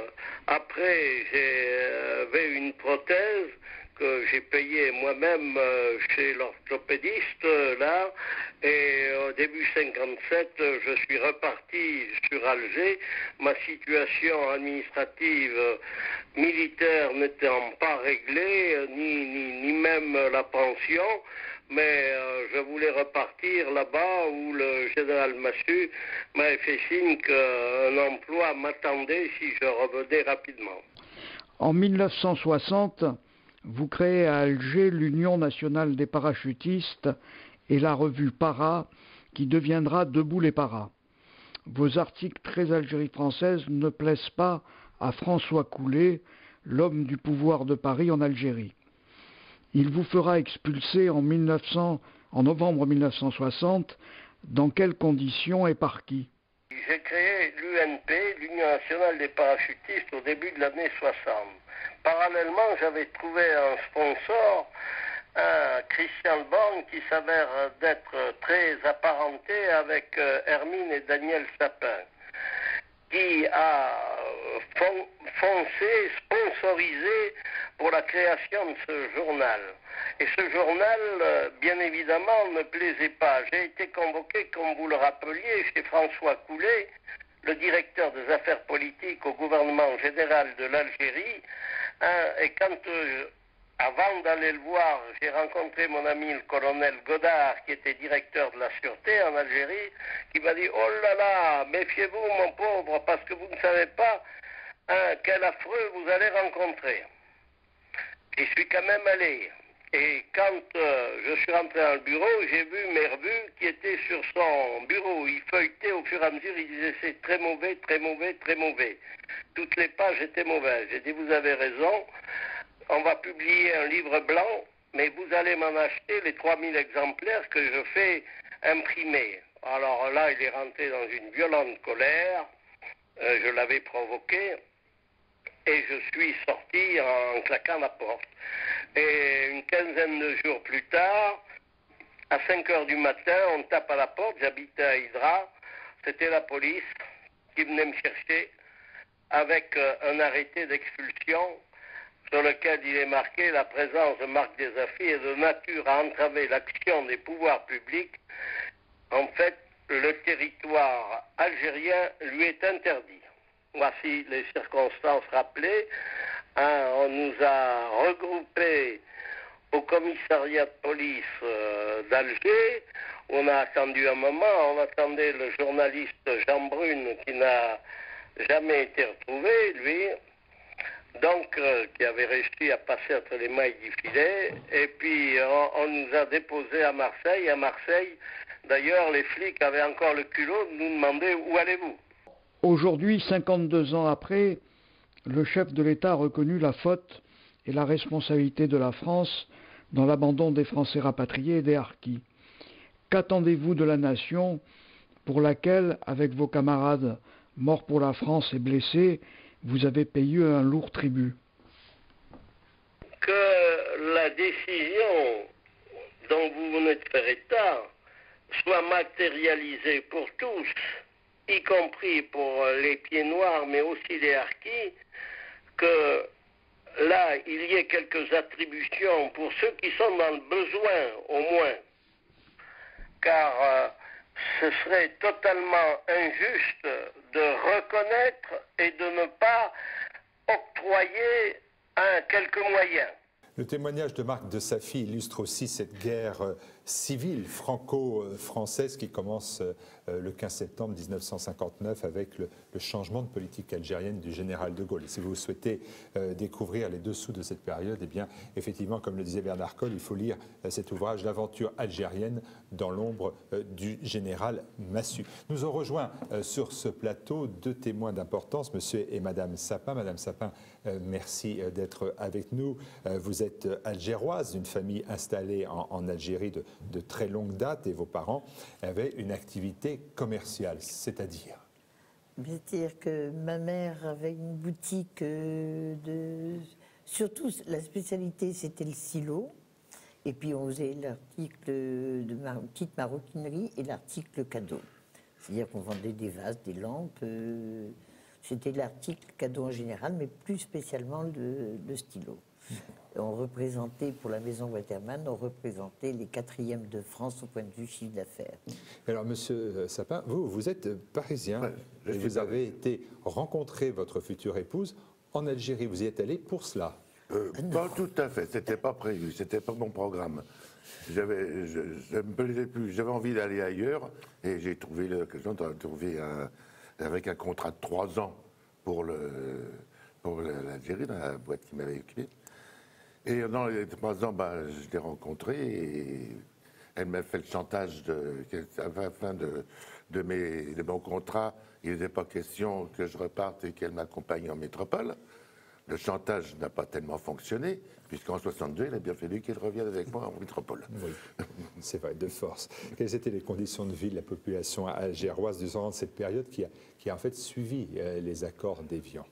Après, j'avais une prothèse que j'ai payée moi-même chez l'orthopédiste, là, et au début 57, je suis reparti sur Alger. Ma situation administrative militaire n'étant pas réglée, ni même la pension, mais je voulais repartir là-bas où le général Massu m'avait fait signe qu'un emploi m'attendait si je revenais rapidement. En 1960, vous créez à Alger l'Union nationale des parachutistes et la revue Para, qui deviendra Debout les Paras. Vos articles très Algérie française ne plaisent pas à François Coulet, l'homme du pouvoir de Paris en Algérie. Il vous fera expulser en novembre 1960. Dans quelles conditions et par qui? J'ai créé l'UNP, l'Union nationale des parachutistes, au début de l'année 60. Parallèlement, j'avais trouvé un sponsor, Christian Born, qui s'avère d'être très apparenté avec Hermine et Daniel Sapin, qui a foncé, sponsorisé pour la création de ce journal. Et ce journal, bien évidemment, ne plaisait pas. J'ai été convoqué, comme vous le rappeliez, chez François Coulet, le directeur des affaires politiques au gouvernement général de l'Algérie, et quand, avant d'aller le voir, j'ai rencontré mon ami le colonel Godard, qui était directeur de la sûreté en Algérie, qui m'a dit « Oh là là, méfiez-vous mon pauvre, parce que vous ne savez pas quel affreux vous allez rencontrer. » J'y suis quand même allé. Et quand je suis rentré dans le bureau, j'ai vu Mervu qui était sur son bureau. Il feuilletait au fur et à mesure, il disait c'est très mauvais, très mauvais, très mauvais. Toutes les pages étaient mauvaises. J'ai dit vous avez raison, on va publier un livre blanc, mais vous allez m'en acheter les 3000 exemplaires que je fais imprimer. Alors là, il est rentré dans une violente colère, je l'avais provoqué. Et je suis sorti en claquant la porte. Et une quinzaine de jours plus tard, à 5 heures du matin, on tape à la porte, j'habitais à Hydra, c'était la police qui venait me chercher avec un arrêté d'expulsion sur lequel il est marqué la présence de Marc Desafi est de nature à entraver l'action des pouvoirs publics. En fait, le territoire algérien lui est interdit. Voici les circonstances rappelées. On nous a regroupés au commissariat de police d'Alger. On a attendu un moment, on attendait le journaliste Jean Brune qui n'a jamais été retrouvé, lui, donc qui avait réussi à passer entre les mailles du filet. Et puis on nous a déposés à Marseille. À Marseille, d'ailleurs, les flics avaient encore le culot de nous demander où allez-vous. Aujourd'hui, 52 ans après, le chef de l'État a reconnu la faute et la responsabilité de la France dans l'abandon des Français rapatriés et des harkis. Qu'attendez-vous de la nation pour laquelle, avec vos camarades morts pour la France et blessés, vous avez payé un lourd tribut? Que la décision dont vous venez de faire état soit matérialisée pour tous, y compris pour les pieds noirs, mais aussi les harkis, que là, il y ait quelques attributions pour ceux qui sont dans le besoin, au moins. Car ce serait totalement injuste de reconnaître et de ne pas octroyer quelques moyens. Le témoignage de Marc de Safi illustre aussi cette guerre civile franco-française qui commence le 15 septembre 1959 avec le changement de politique algérienne du général de Gaulle. Et si vous souhaitez découvrir les dessous de cette période, eh bien, effectivement, comme le disait Bernard Colle, il faut lire cet ouvrage, L'aventure algérienne dans l'ombre du général Massu. Nous ont rejoint sur ce plateau deux témoins d'importance, monsieur et madame Sapin. Madame Sapin, merci d'être avec nous. Vous êtes algéroise, d'une famille installée en Algérie de très longue date, et vos parents avaient une activité commerciale, c'est-à-dire? C'est-à-dire que ma mère avait une boutique surtout, la spécialité, c'était le silo. Et puis on faisait l'article de petite maroquinerie et l'article cadeau. C'est-à-dire qu'on vendait des vases, des lampes. C'était l'article cadeau en général, mais plus spécialement le stylo. On représentait, pour la maison Waterman, on représentait les 4e de France au point de vue chiffre d'affaires. Alors, monsieur Sapin, vous êtes parisien, Ouais, et vous avez été rencontrer votre future épouse en Algérie. Vous y êtes allé pour cela? Pas tout à fait, c'était pas prévu, c'était pas mon programme. Je me plaisais plus, j'avais envie d'aller ailleurs, et j'ai trouvé l'occasion de trouver avec un contrat de 3 ans pour l'Algérie, dans la boîte qui m'avait occupé. Et dans les 3 ans, je l'ai rencontrée et elle m'a fait le chantage à la fin de mon contrat. Il n'était pas question que je reparte et qu'elle m'accompagne en métropole. Le chantage n'a pas tellement fonctionné, puisqu'en 62, il a bien fallu qu'elle revienne avec moi en métropole. Oui, c'est vrai, de force. Quelles étaient les conditions de vie de la population algéroise durant cette période qui a en fait suivi les accords d'Évian?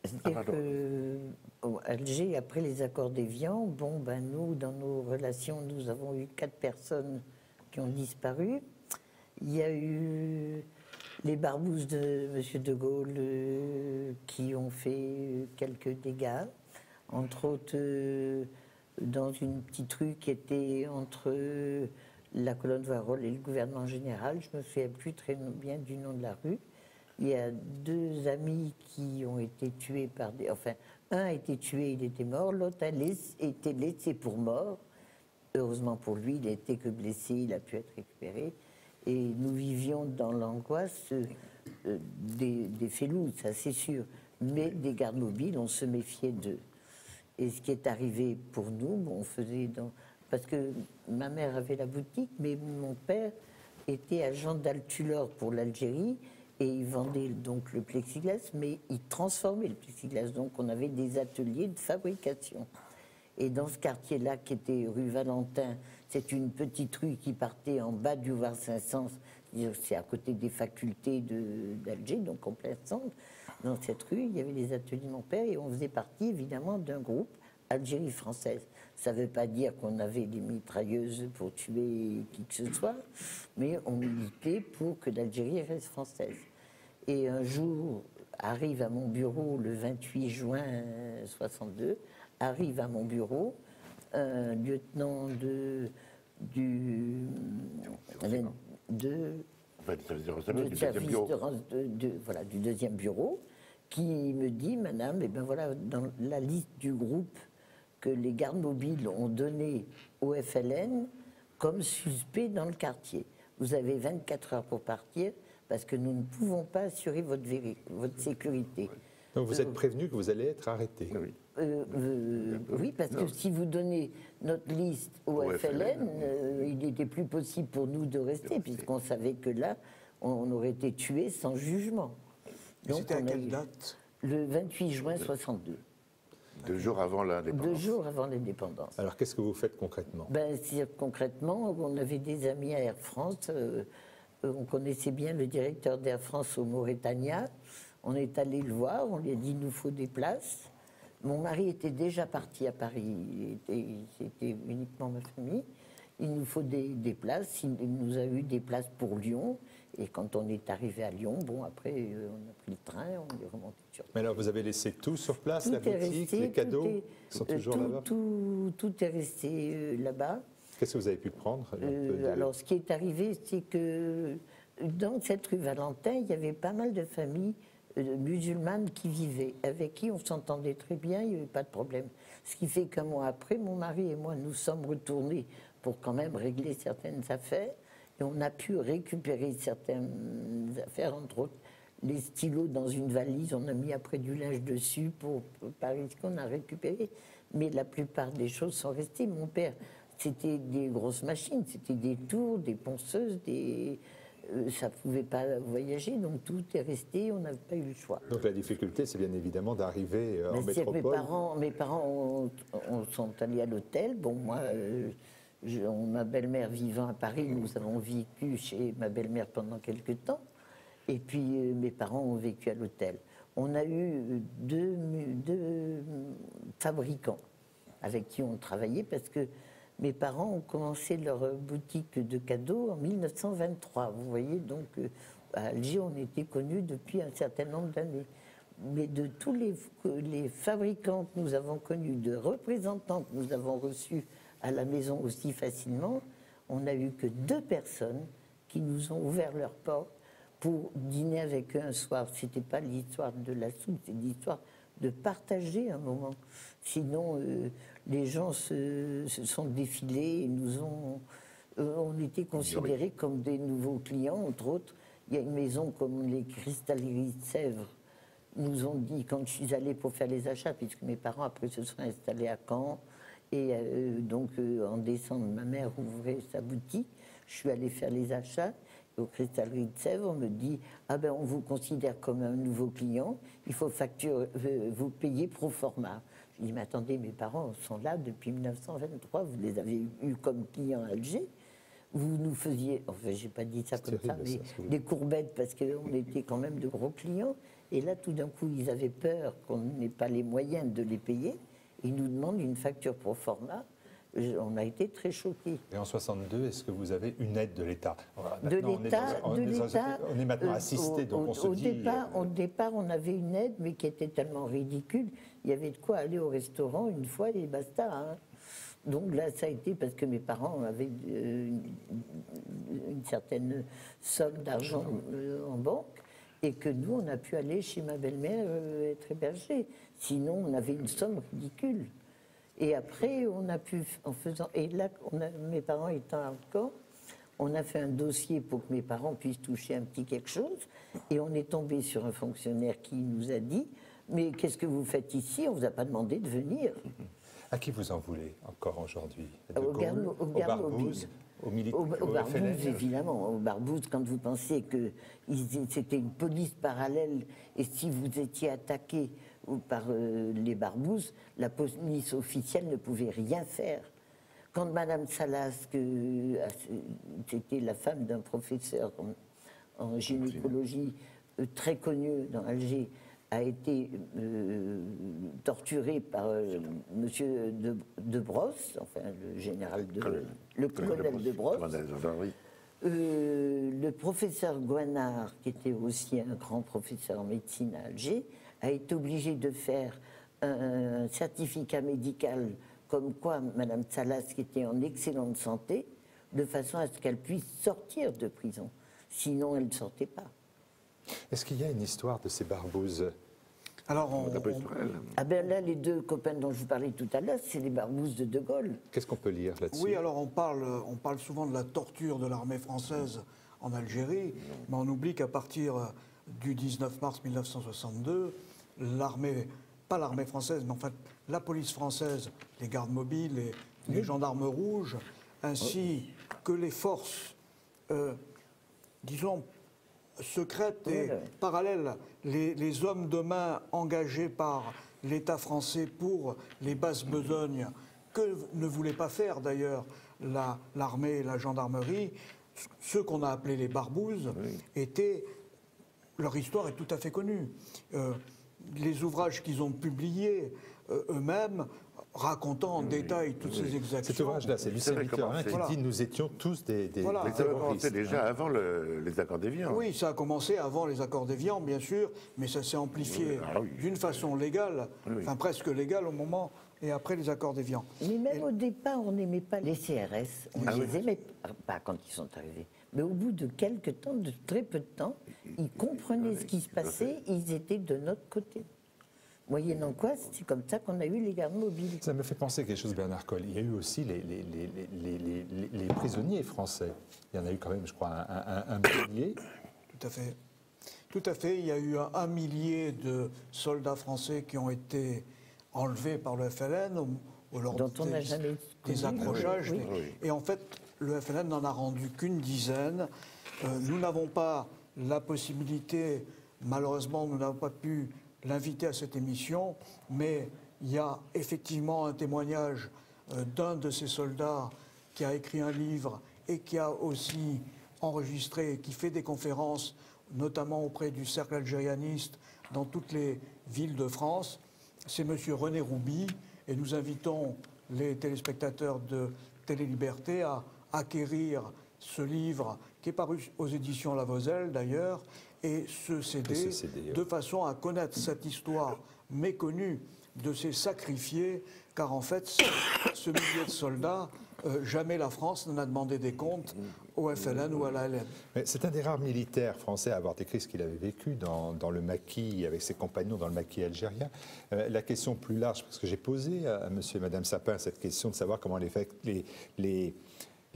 C'est-à-dire qu'Alger, après les accords d'Évian, nous, dans nos relations, nous avons eu 4 personnes qui ont disparu. Il y a eu les barbouzes de M. de Gaulle qui ont fait quelques dégâts, entre autres dans une petite rue qui était entre la colonne Voirol et le gouvernement général. Je ne me souviens plus très bien du nom de la rue. Il y a 2 amis qui ont été tués par des... Enfin, un a été tué, il était mort. L'autre a été laissé pour mort. Heureusement pour lui, il n'était que blessé, il a pu être récupéré. Et nous vivions dans l'angoisse des félous, ça c'est sûr. Mais des gardes mobiles, on se méfiait d'eux. Et ce qui est arrivé pour nous, on faisait... Parce que ma mère avait la boutique, mais mon père était agent d'Altulor pour l'Algérie. Et il vendait donc le plexiglas, mais il transformait le plexiglas. Donc on avait des ateliers de fabrication. Et dans ce quartier-là, qui était rue Valentin, c'est une petite rue qui partait en bas du boulevard Saint-Saëns. C'est à côté des facultés d'Alger, donc en plein centre. Dans cette rue, il y avait les ateliers de mon père et on faisait partie évidemment d'un groupe Algérie française. Ça ne veut pas dire qu'on avait des mitrailleuses pour tuer qui que ce soit, mais on militait pour que l'Algérie reste française. Et un jour, arrive à mon bureau, le 28 juin 62, arrive à mon bureau un lieutenant du deuxième bureau, qui me dit, madame, dans la liste du groupe que les gardes mobiles ont donné au FLN comme suspect dans le quartier. Vous avez 24 heures pour partir parce que nous ne pouvons pas assurer votre sécurité. Donc vous êtes prévenu que vous allez être arrêté? Oui. Oui, parce que si vous donnez notre liste au FLN, il n'était plus possible pour nous de rester, puisqu'on savait que là, on aurait été tués sans jugement. C'était à quelle date? Le 28 juin 62. 2 jours avant l'indépendance. 2 jours avant l'indépendance. Alors qu'est-ce que vous faites concrètement? Concrètement, on avait des amis à Air France. On connaissait bien le directeur d'Air France au Mauritania. On est allé le voir, on lui a dit il nous faut des places. Mon mari était déjà parti à Paris, c'était uniquement ma famille. il nous faut des places. Il nous a eu des places pour Lyon. Et quand on est arrivé à Lyon, bon, après, on a pris le train, on est remonté sur place. Mais alors, vous avez laissé tout sur place, Tout la est boutique, resté, les cadeaux tout est- sont toujours là-bas? Tout est resté là-bas. Qu'est-ce que vous avez pu prendre? Un peu de- Alors, ce qui est arrivé, c'est que dans cette rue Valentin, il y avait pas mal de familles musulmanes qui vivaient, avec qui on s'entendait très bien, il n'y avait pas de problème. Ce qui fait qu'un mois après, mon mari et moi, nous sommes retournés pour quand même régler certaines affaires, et on a pu récupérer certaines affaires, entre autres les stylos dans une valise, on a mis après du linge dessus pour Paris, qu'on a récupéré, mais la plupart des choses sont restées. Mon père, c'était des grosses machines, c'était des tours, des ponceuses, ça ne pouvait pas voyager, donc tout est resté, on n'a pas eu le choix. Donc la difficulté, c'est bien évidemment d'arriver en Mais c'est que métropole. mes parents sont allés à l'hôtel. Bon, moi, ma belle-mère vivant à Paris, nous avons vécu chez ma belle-mère pendant quelques temps. Et puis mes parents ont vécu à l'hôtel. On a eu deux fabricants avec qui on travaillait parce que mes parents ont commencé leur boutique de cadeaux en 1923. Vous voyez, donc à Alger, on était connus depuis un certain nombre d'années. Mais de tous les fabricants que nous avons connus, de représentants que nous avons reçus à la maison aussi facilement, on n'a eu que 2 personnes qui nous ont ouvert leurs portes pour dîner avec eux un soir. Ce n'était pas l'histoire de la soupe, c'est l'histoire de partager un moment. Sinon, les gens se sont défilés et nous ont... on était considérés comme des nouveaux clients, entre autres. Il y a une maison comme les Cristalleries de Sèvres, nous ont dit, quand je suis allée pour faire les achats, puisque mes parents après se sont installés à Caen, et donc en décembre, ma mère ouvrait sa boutique, je suis allée faire les achats, et aux Cristalleries de Sèvres, on me dit, ah ben on vous considère comme un nouveau client, il faut vous payer pro forma. Je dis, mais attendez, mes parents sont là depuis 1923, vous les avez eus comme clients à Alger. Vous nous faisiez, enfin j'ai pas dit ça comme ça, mais des courbettes parce qu'on était quand même de gros clients. Et là, tout d'un coup, ils avaient peur qu'on n'ait pas les moyens de les payer. Ils nous demandent une facture pro forma. On a été très choqués. Et en 62, est-ce que vous avez une aide de l'État? De l'État, on est maintenant assisté, donc on se dit... Au départ, on avait une aide, mais qui était tellement ridicule. Il y avait de quoi aller au restaurant une fois et basta. Hein. Donc là, ça a été parce que mes parents avaient une certaine somme d'argent en banque et que nous, on a pu aller chez ma belle-mère être hébergés. Sinon, on avait une somme ridicule. Et après, on a pu, en faisant... Et là, mes parents étant à Caen, on a fait un dossier pour que mes parents puissent toucher un petit quelque chose. Et on est tombé sur un fonctionnaire qui nous a dit « Mais qu'est-ce que vous faites ici? On ne vous a pas demandé de venir. » À qui vous en voulez encore aujourd'hui? Au Barbouze, au militaire, au Barbouze, évidemment. Au Barbouze, quand vous pensez que c'était une police parallèle et si vous étiez attaqué par les Barbouzes, la police officielle ne pouvait rien faire. Quand Madame Salas, c'était la femme d'un professeur en gynécologie très connu dans Alger, a été torturé par monsieur de Brosse, enfin le général le colonel de Brosse. Le professeur Guanard, qui était aussi un grand professeur en médecine à Alger, a été obligé de faire un certificat médical comme quoi Madame Salas, qui était en excellente santé, de façon à ce qu'elle puisse sortir de prison. Sinon, elle ne sortait pas. Est-ce qu'il y a une histoire de ces Barbouzes? Alors, Ah ben là, les 2 copains dont je vous parlais tout à l'heure, c'est les Barbouzes de Gaulle. Qu'est-ce qu'on peut lire là-dessus? oui, alors on parle souvent de la torture de l'armée française en Algérie, mais on oublie qu'à partir du 19 mars 1962, l'armée, pas l'armée française, mais en fait la police française, les gardes mobiles, les gendarmes rouges, ainsi que les forces, disons, secrètes et parallèles, les hommes de main engagés par l'État français pour les basses besognes, que ne voulait pas faire d'ailleurs l'armée et la gendarmerie, ceux qu'on a appelés les Barbouzes, leur histoire est tout à fait connue. Les ouvrages qu'ils ont publiés eux-mêmes, racontant en détail toutes ces exactions. Cet ouvrage-là, c'est Lucien Victorin qui dit « Nous étions tous des Voilà. Mais ça a commencé déjà avant les accords d'Évian. Oui, ça a commencé avant les accords d'Évian, bien sûr, mais ça s'est amplifié d'une façon légale, enfin presque légale au moment et après les accords d'Évian. Mais même au départ, on n'aimait pas les CRS, on ne les aimait pas quand ils sont arrivés. Mais au bout de quelques temps, de très peu de temps, ils comprenaient ce qui se passait, ils étaient de notre côté. Moyennant quoi, c'est comme ça qu'on a eu les gardes mobiles. Ça me fait penser quelque chose, Bernard Colle. Il y a eu aussi les prisonniers français. Il y en a eu quand même, je crois, un millier. Tout à fait. Tout à fait. Il y a eu 1 millier de soldats français qui ont été enlevés par le FLN lors dont on n'a jamais des accrochages. Oui. Et en fait, le FLN n'en a rendu qu'une dizaine. Nous n'avons pas la possibilité, malheureusement, nous n'avons pas pu l'inviter à cette émission, mais il y a effectivement un témoignage d'un de ces soldats qui a écrit un livre et qui a aussi enregistré, qui fait des conférences, notamment auprès du cercle algérianiste dans toutes les villes de France. C'est M. René Rouby, et nous invitons les téléspectateurs de Télé Liberté à acquérir ce livre qui est paru aux éditions La Vozelle d'ailleurs, et ce CD, de façon à connaître cette histoire méconnue de ces sacrifiés, car en fait, ce millier de soldats, jamais la France n'en a demandé des comptes au FLN ou à la LN. C'est un des rares militaires français à avoir décrit ce qu'il avait vécu dans le maquis, avec ses compagnons dans le maquis algérien. La question plus large, parce que j'ai posé à monsieur et madame Sapin cette question de savoir comment les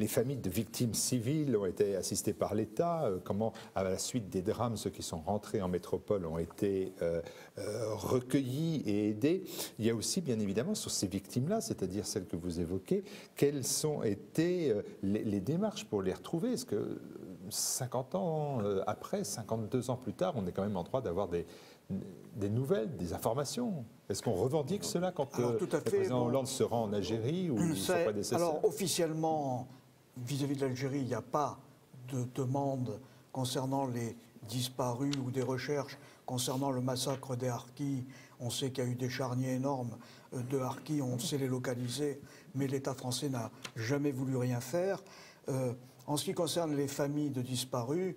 familles de victimes civiles ont été assistées par l'État, comment, à la suite des drames, ceux qui sont rentrés en métropole ont été recueillis et aidés. Il y a aussi, bien évidemment, sur ces victimes-là, c'est-à-dire celles que vous évoquez, quelles ont été les démarches pour les retrouver? Est-ce que 50 ans après, 52 ans plus tard, on est quand même en droit d'avoir des nouvelles, des informations? Est-ce qu'on revendique cela quand le président Hollande se rend en Algérie ou il ne soit pas nécessaire? Alors, officiellement, vis-à-vis de l'Algérie, il n'y a pas de demande concernant les disparus ou des recherches concernant le massacre des Harkis. On sait qu'il y a eu des charniers énormes de Harkis, on sait les localiser, mais l'État français n'a jamais voulu rien faire. En ce qui concerne les familles de disparus,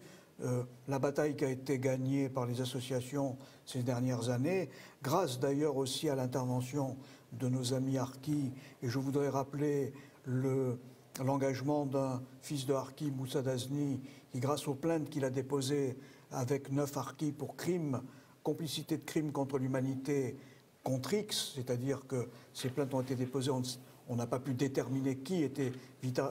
la bataille qui a été gagnée par les associations ces dernières années, grâce d'ailleurs aussi à l'intervention de nos amis Harkis, et je voudrais rappeler l'engagement d'un fils de Harki, Moussa Dazni, qui, grâce aux plaintes qu'il a déposées avec 9 Harkis pour crimes, complicité de crimes contre l'humanité, contre X, c'est-à-dire que ces plaintes ont été déposées, on n'a pas pu déterminer qui était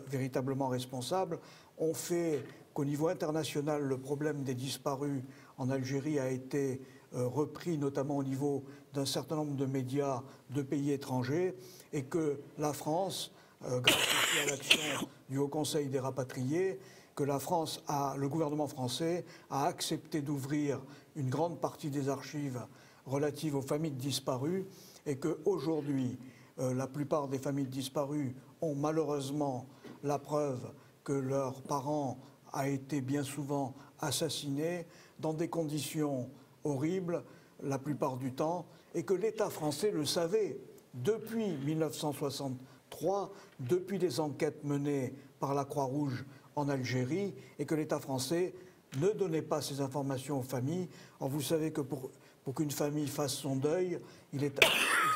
véritablement responsable, ont fait qu'au niveau international, le problème des disparus en Algérie a été repris, notamment au niveau d'un certain nombre de médias de pays étrangers, et que la France, grâce aussi à l'action du Haut Conseil des rapatriés, que le gouvernement français a accepté d'ouvrir une grande partie des archives relatives aux familles de disparus, et qu'aujourd'hui, la plupart des familles de disparus ont malheureusement la preuve que leurs parents a été bien souvent assassinés dans des conditions horribles la plupart du temps, et que l'État français le savait depuis 1963, depuis les enquêtes menées par la Croix-Rouge en Algérie, et que l'État français ne donnait pas ces informations aux familles. Or, vous savez que pour qu'une famille fasse son deuil, il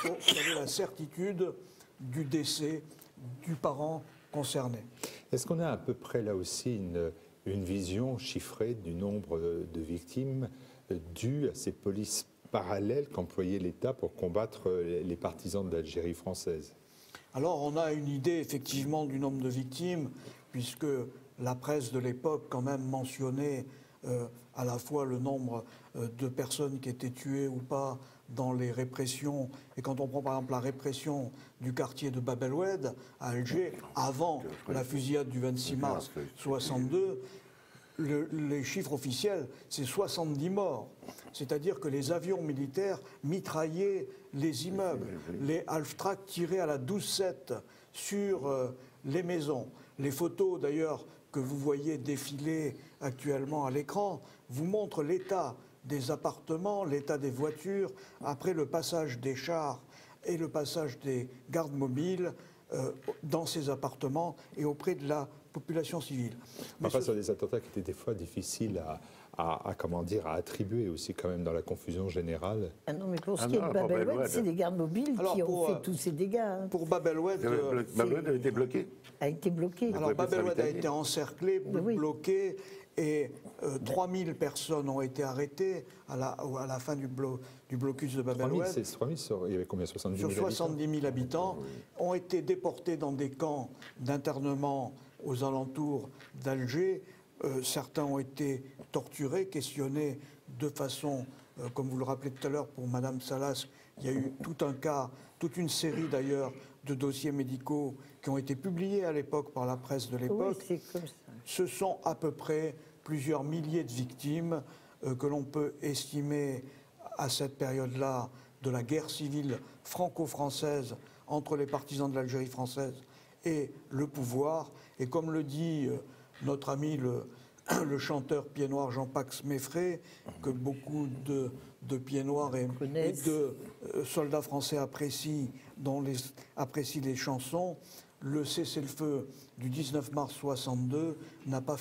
faut avoir la certitude du décès du parent concerné. Est-ce qu'on a à peu près là aussi une vision chiffrée du nombre de victimes dues à ces polices parallèles qu'employait l'État pour combattre les partisans de l'Algérie française? Alors, on a une idée effectivement du nombre de victimes, puisque la presse de l'époque quand même mentionnait à la fois le nombre de personnes qui étaient tuées ou pas dans les répressions. Et quand on prend par exemple la répression du quartier de Bab el-Oued à Alger, avant la fusillade du 26 mars 62, les chiffres officiels, c'est 70 morts. C'est-à-dire que les avions militaires mitraillaient les immeubles. Les Half-Track tiraient à la 12-7 sur les maisons. Les photos, d'ailleurs, que vous voyez défiler actuellement à l'écran, vous montrent l'état des appartements, l'état des voitures, après le passage des chars et le passage des gardes mobiles dans ces appartements et auprès de la population civile. On passe sur des attentats qui étaient des fois difficiles à attribuer aussi quand même dans la confusion générale. Ah non, mais pour ce qui est de Bab el-Oued, c'est les gardes mobiles qui ont fait tous ces dégâts. Hein. Pour Bab el-Oued, Bab el-Oued a été bloqué. A été bloqué. Alors Bab el-Oued a été encerclé, bloqué, et 3000 personnes ont été arrêtées à la fin du blocus de Bab el-Oued. 3000, il y avait combien, 70 000 sur 70 000 habitants, ont été déportés dans des camps d'internement aux alentours d'Alger. Certains ont été torturés, questionnés de façon, comme vous le rappelez tout à l'heure pour Madame Salas, il y a eu tout un cas, toute une série d'ailleurs de dossiers médicaux qui ont été publiés à l'époque par la presse de l'époque. Oui, c'est comme ça. Ce sont à peu près plusieurs milliers de victimes que l'on peut estimer à cette période-là de la guerre civile franco-française entre les partisans de l'Algérie française et le pouvoir. Et comme le dit notre ami le chanteur pied-noir Jean-Pax Meffrey, que beaucoup de pieds-noirs et de soldats français apprécient les chansons, le cessez-le-feu du 19 mars 62 n'a pas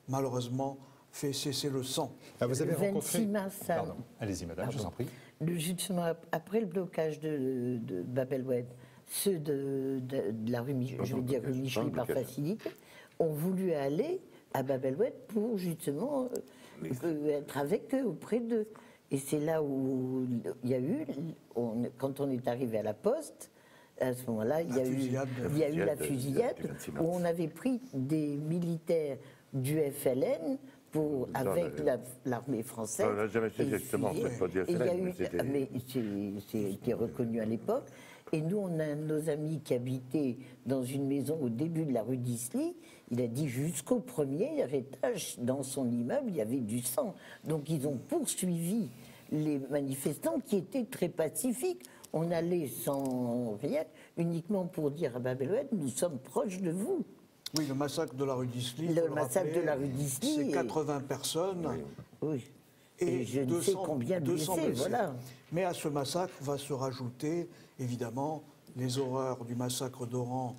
malheureusement fait cesser le sang. Ah, vous avez rencontré... 26 mars... Pardon, allez-y madame, je vous en prie. Justement, après le blocage de Bab el-Oued, ceux de la rue, je vais dire rue Michelet par facilité, ont voulu aller à Bab el-Oued pour justement être avec eux, auprès d'eux. Et c'est là où il y a eu, quand on est arrivé à la poste, à ce moment-là, il y a eu la fusillade où on avait pris des militaires du FLN avec l'armée française. On n'a jamais fait exactement, c'est pas du FLN, mais c'était reconnu à l'époque. Et nous, on a nos amis qui habitaient dans une maison au début de la rue d'Isly. Il a dit jusqu'au premier étage, dans son immeuble, il y avait du sang. Donc ils ont poursuivi les manifestants qui étaient très pacifiques. On allait sans rien, uniquement pour dire à Bab el-Oued, nous sommes proches de vous. Oui, le massacre de la rue d'Isly. Le massacre de la rue d'Isly. C'est 80 personnes. Oui. Et je ne sais combien de blessés, voilà. Mais à ce massacre va se rajouter, évidemment, les horreurs du massacre d'Oran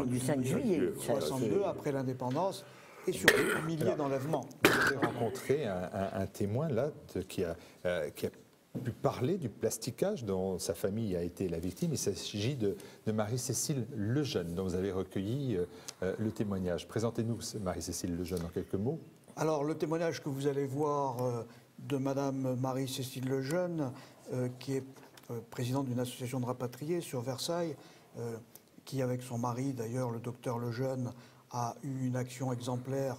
du 5 juillet 62, après l'indépendance, et surtout des milliers d'enlèvements. Vous avez rencontré un témoin là qui a pu parler du plasticage dont sa famille a été la victime. Il s'agit de Marie-Cécile Lejeune, dont vous avez recueilli le témoignage. Présentez-nous Marie-Cécile Lejeune en quelques mots. Alors, le témoignage que vous allez voir de Madame Marie-Cécile Lejeune, qui est présidente d'une association de rapatriés sur Versailles, qui, avec son mari, d'ailleurs, le docteur Lejeune, a eu une action exemplaire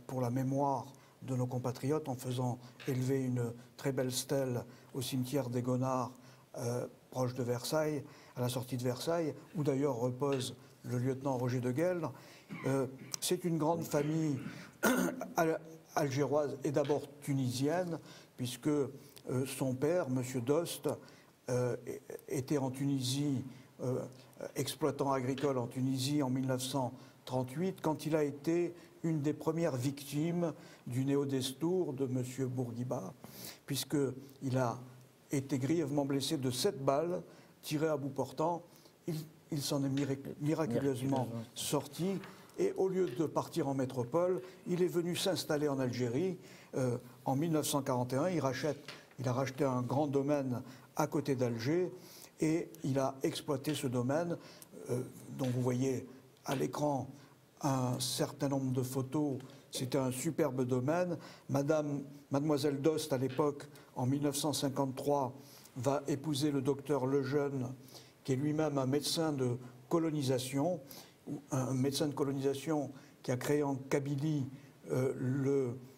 pour la mémoire de nos compatriotes en faisant élever une très belle stèle au cimetière des Gonards, proche de Versailles, à la sortie de Versailles, où d'ailleurs repose le lieutenant Roger de Gueldre. C'est une grande famille algéroise et d'abord tunisienne, puisque son père, M. Dost, était en Tunisie, exploitant agricole en Tunisie en 1938, quand il a été une des premières victimes du néo-destour de M. Bourguiba, puisqu'il a été grièvement blessé de 7 balles tirées à bout portant. Il s'en est miraculeusement sorti. Et au lieu de partir en métropole, il est venu s'installer en Algérie. En 1941, il a racheté un grand domaine à côté d'Alger et il a exploité ce domaine dont vous voyez à l'écran un certain nombre de photos. C'était un superbe domaine. Mademoiselle Dost, à l'époque, en 1953, va épouser le docteur Lejeune, qui est lui-même un médecin de colonisation, qui a créé en Kabylie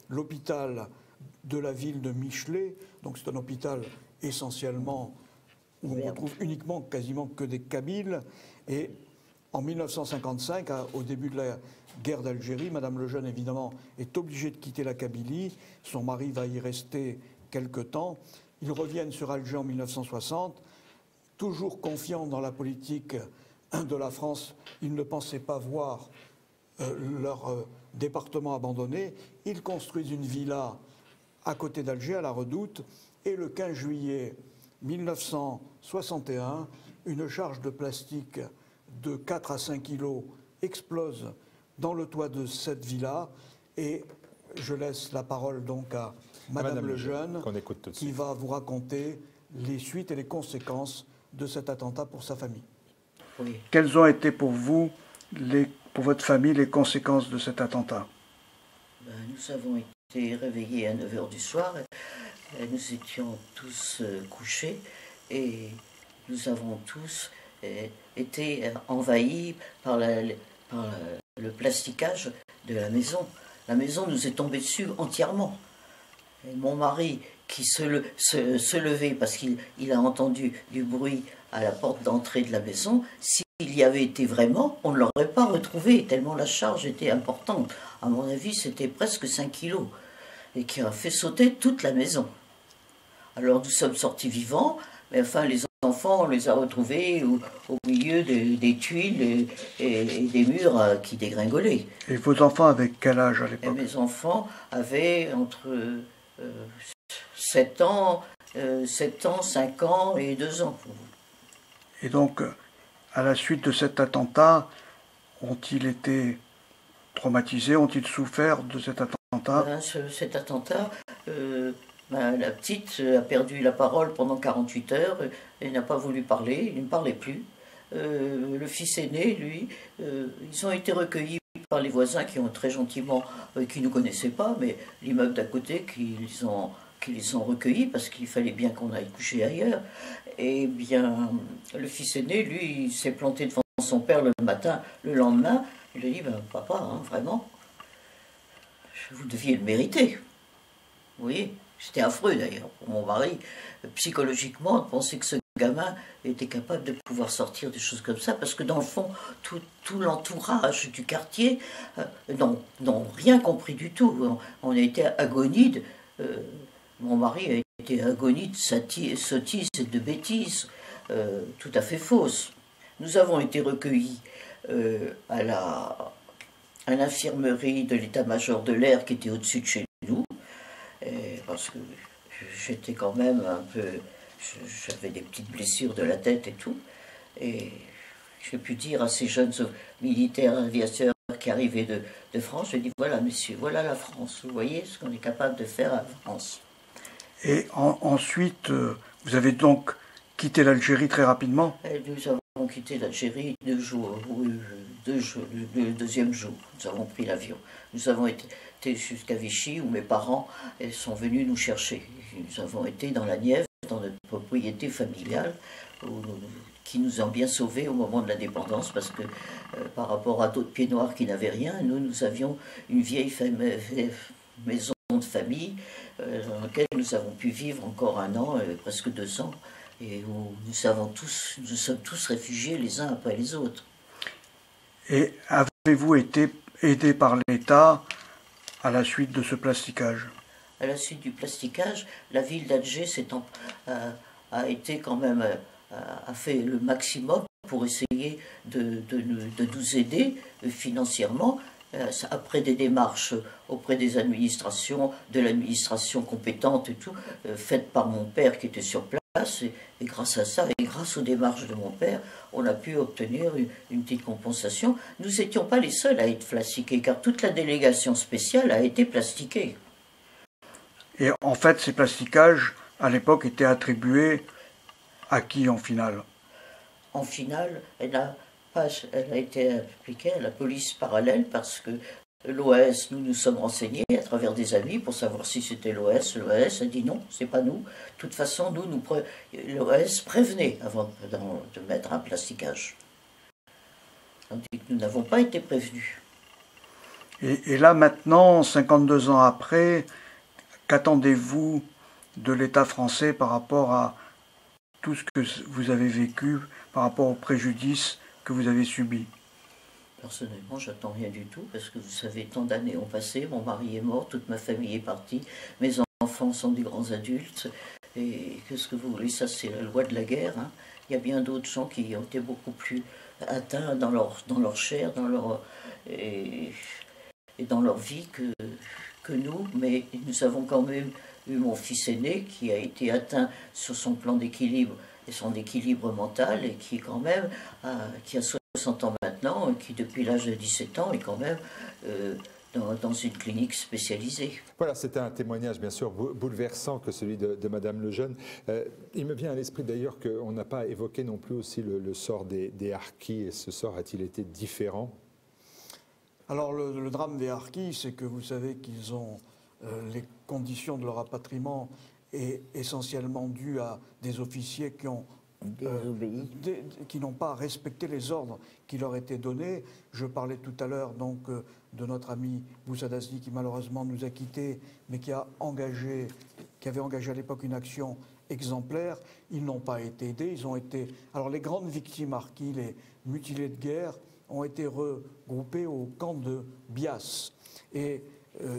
l'hôpital de la ville de Michelet. Donc c'est un hôpital essentiellement où on retrouve uniquement, quasiment que des Kabyles. Et en 1955, au début de la guerre d'Algérie, Madame Lejeune, évidemment, est obligée de quitter la Kabylie. Son mari va y rester quelque temps. Ils reviennent sur Alger en 1960, toujours confiants dans la politique de la France. Ils ne pensaient pas voir leur département abandonné. Ils construisent une villa à côté d'Alger, à la Redoute, et le 15 juillet 1961, une charge de plastique de 4 à 5 kilos explose dans le toit de cette villa. Et je laisse la parole donc à Madame Lejeune, qu'on écoute tout de qui suite. va vous raconter les suites et les conséquences de cet attentat pour sa famille. Oui. Quelles ont été pour vous, pour votre famille, les conséquences de cet attentat? Nous avons été réveillés à 9 h du soir. Nous étions tous couchés et nous avons tous été envahis par le plasticage de la maison. La maison nous est tombée dessus entièrement. Et mon mari, qui se levait parce qu'il a entendu du bruit à la porte d'entrée de la maison, s'il y avait été vraiment, on ne l'aurait pas retrouvé, tellement la charge était importante. À mon avis, c'était presque 5 kilos, et qui a fait sauter toute la maison. Alors nous sommes sortis vivants, mais enfin les enfants, on les a retrouvés au milieu des tuiles et des murs qui dégringolaient. Et vos enfants avaient quel âge à Et l'époque? mes enfants avaient entre 7 ans, 5 ans et 2 ans. Et donc, à la suite de cet attentat, ont-ils été traumatisés? Ont-ils souffert de cet attentat? Cet attentat, la petite a perdu la parole pendant 48 heures, elle n'a pas voulu parler, il ne parlait plus. Le fils aîné, lui, ils ont été recueillis par les voisins qui ont très gentiment, qui ne nous connaissaient pas, mais l'immeuble d'à côté qui les ont recueillis parce qu'il fallait bien qu'on aille coucher ailleurs. Et bien, le fils aîné, lui, il s'est planté devant son père le matin, le lendemain. Il lui a dit, papa, hein, vraiment, vous deviez le mériter. Vous voyez, c'était affreux d'ailleurs pour mon mari, psychologiquement, de penser que ce gamin était capable de pouvoir sortir des choses comme ça, parce que dans le fond, tout l'entourage du quartier n'ont rien compris du tout. On a été agonide. Mon mari a été agonie de sottises et de bêtises tout à fait fausses. Nous avons été recueillis à l'infirmerie de l'état-major de l'air qui était au-dessus de chez nous, parce que j'étais quand même un peu... J'avais des petites blessures de la tête et tout, et j'ai pu dire à ces jeunes militaires aviateurs qui arrivaient de France, j'ai dit, voilà messieurs, voilà la France, vous voyez ce qu'on est capable de faire à la France. Et ensuite, vous avez donc quitté l'Algérie très rapidement? Nous avons quitté l'Algérie le deuxième jour. Nous avons pris l'avion. Nous avons été jusqu'à Vichy où mes parents sont venus nous chercher. Nous avons été dans la Nièvre, dans notre propriété familiale, qui nous ont bien sauvés au moment de l'indépendance parce que par rapport à d'autres pieds noirs qui n'avaient rien, nous avions une vieille maison de famille dans laquelle nous avons pu vivre encore 1 an, presque 2 ans, et où nous sommes tous réfugiés les uns après les autres. Et avez-vous été aidé par l'État à la suite de ce plasticage? À la suite du plasticage, la ville d'Alger a été quand même, a fait le maximum pour essayer de nous aider financièrement. Après des démarches auprès des administrations, de l'administration compétente et tout, faites par mon père qui était sur place, et grâce à ça, et grâce aux démarches de mon père, on a pu obtenir une petite compensation. Nous n'étions pas les seuls à être plastiqués, car toute la délégation spéciale a été plastiquée. Et en fait, ces plastiquages, à l'époque, étaient attribués à qui en finale? En finale, elle a été appliquée à la police parallèle parce que l'OAS, nous nous sommes renseignés à travers des amis pour savoir si c'était l'OAS. L'OAS a dit non, c'est pas nous. De toute façon, l'OAS prévenait avant de mettre un plasticage. Tandis que nous n'avons pas été prévenus. Et là, maintenant, 52 ans après, qu'attendez-vous de l'État français par rapport à tout ce que vous avez vécu, par rapport aux préjudices que vous avez subis? Personnellement, j'attends rien du tout, parce que vous savez, tant d'années ont passé, mon mari est mort, toute ma famille est partie, mes enfants sont des grands adultes, et qu'est-ce que vous voulez, ça c'est la loi de la guerre, hein. Il y a bien d'autres gens qui ont été beaucoup plus atteints dans leur chair, et dans leur vie que nous, mais nous avons quand même eu mon fils aîné qui a été atteint sur son plan d'équilibre son équilibre mental et qui est quand même, qui a 60 ans maintenant, et qui depuis l'âge de 17 ans est quand même dans une clinique spécialisée. Voilà, c'est un témoignage bien sûr bouleversant que celui de Madame Lejeune. Il me vient à l'esprit d'ailleurs qu'on n'a pas évoqué non plus aussi le sort des harkis, et ce sort a-t-il été différent? Alors le drame des harkis, c'est que vous savez qu'ils ont les conditions de leur rapatriement est essentiellement due à des officiers qui ont qui n'ont pas respecté les ordres qui leur étaient donnés. Je parlais tout à l'heure donc de notre ami Boussa Dazli qui malheureusement nous a quittés, mais qui avait engagé à l'époque une action exemplaire. Ils n'ont pas été aidés. Ils ont été. Alors les grandes victimes harkis, les mutilés de guerre, ont été regroupés au camp de Bias. Et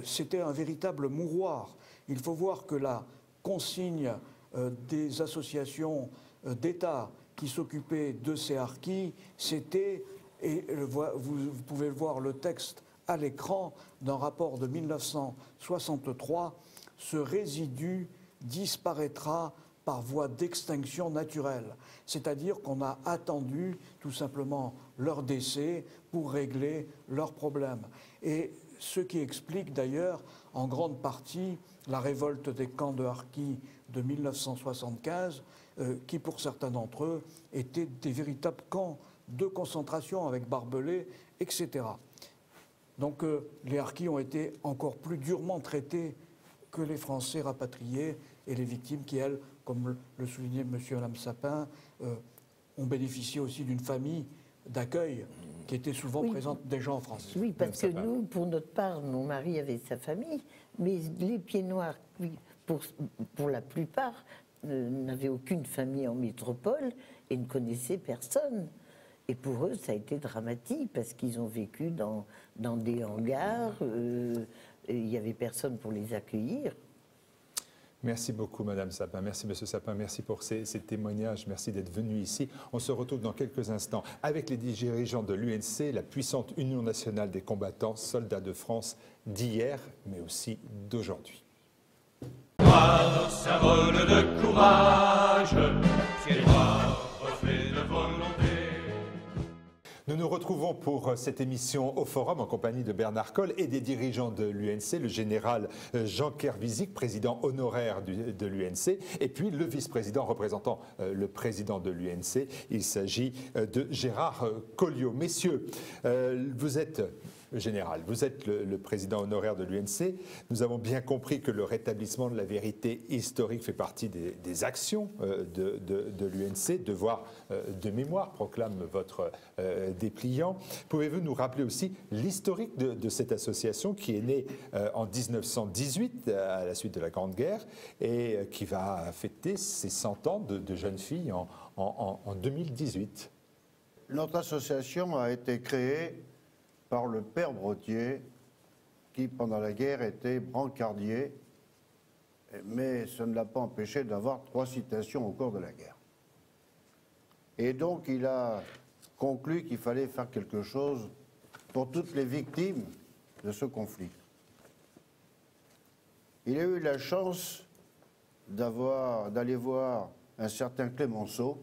c'était un véritable mouroir. Il faut voir que la consigne des associations d'État qui s'occupaient de ces harkis, c'était, et vous pouvez voir le texte à l'écran d'un rapport de 1963, ce résidu disparaîtra par voie d'extinction naturelle. C'est-à-dire qu'on a attendu tout simplement leur décès pour régler leurs problèmes. Et ce qui explique d'ailleurs en grande partie la révolte des camps de harkis de 1975, qui pour certains d'entre eux étaient des véritables camps de concentration avec barbelés, etc. Donc les harkis ont été encore plus durement traités que les Français rapatriés et les victimes qui, elles, comme le soulignait M. et Mme Sapin, ont bénéficié aussi d'une famille d'accueil qui était souvent présente déjà en France. Oui, parce que nous, pour notre part, mon mari avait sa famille, mais les pieds noirs, pour la plupart, n'avaient aucune famille en métropole et ne connaissaient personne. Et pour eux, ça a été dramatique parce qu'ils ont vécu dans des hangars, il n'y avait personne pour les accueillir. Merci beaucoup, Madame Sapin. Merci, Monsieur Sapin. Merci pour ces témoignages. Merci d'être venu ici. On se retrouve dans quelques instants avec les dirigeants de l'UNC, la puissante Union nationale des combattants, soldats de France d'hier, mais aussi d'aujourd'hui. Noir, symbole de courage, ciel noir, reflet de volonté. Nous nous retrouvons pour cette émission au Forum en compagnie de Bernard Colle et des dirigeants de l'UNC, le général Jean Kervizik, président honoraire de l'UNC, et puis le vice-président représentant le président de l'UNC. Il s'agit de Gérard Colliot. Messieurs, vous êtes... Général, vous êtes le président honoraire de l'UNC. Nous avons bien compris que le rétablissement de la vérité historique fait partie des actions de l'UNC. Devoir de mémoire, proclame votre dépliant. Pouvez-vous nous rappeler aussi l'historique de cette association qui est née en 1918 à la suite de la Grande Guerre et qui va fêter ses 100 ans de jeune fille en 2018? Notre association a été créée par le père Brottier, qui pendant la guerre était brancardier, mais ça ne l'a pas empêché d'avoir 3 citations au cours de la guerre. Et donc il a conclu qu'il fallait faire quelque chose pour toutes les victimes de ce conflit. Il a eu la chance d'aller voir un certain Clémenceau,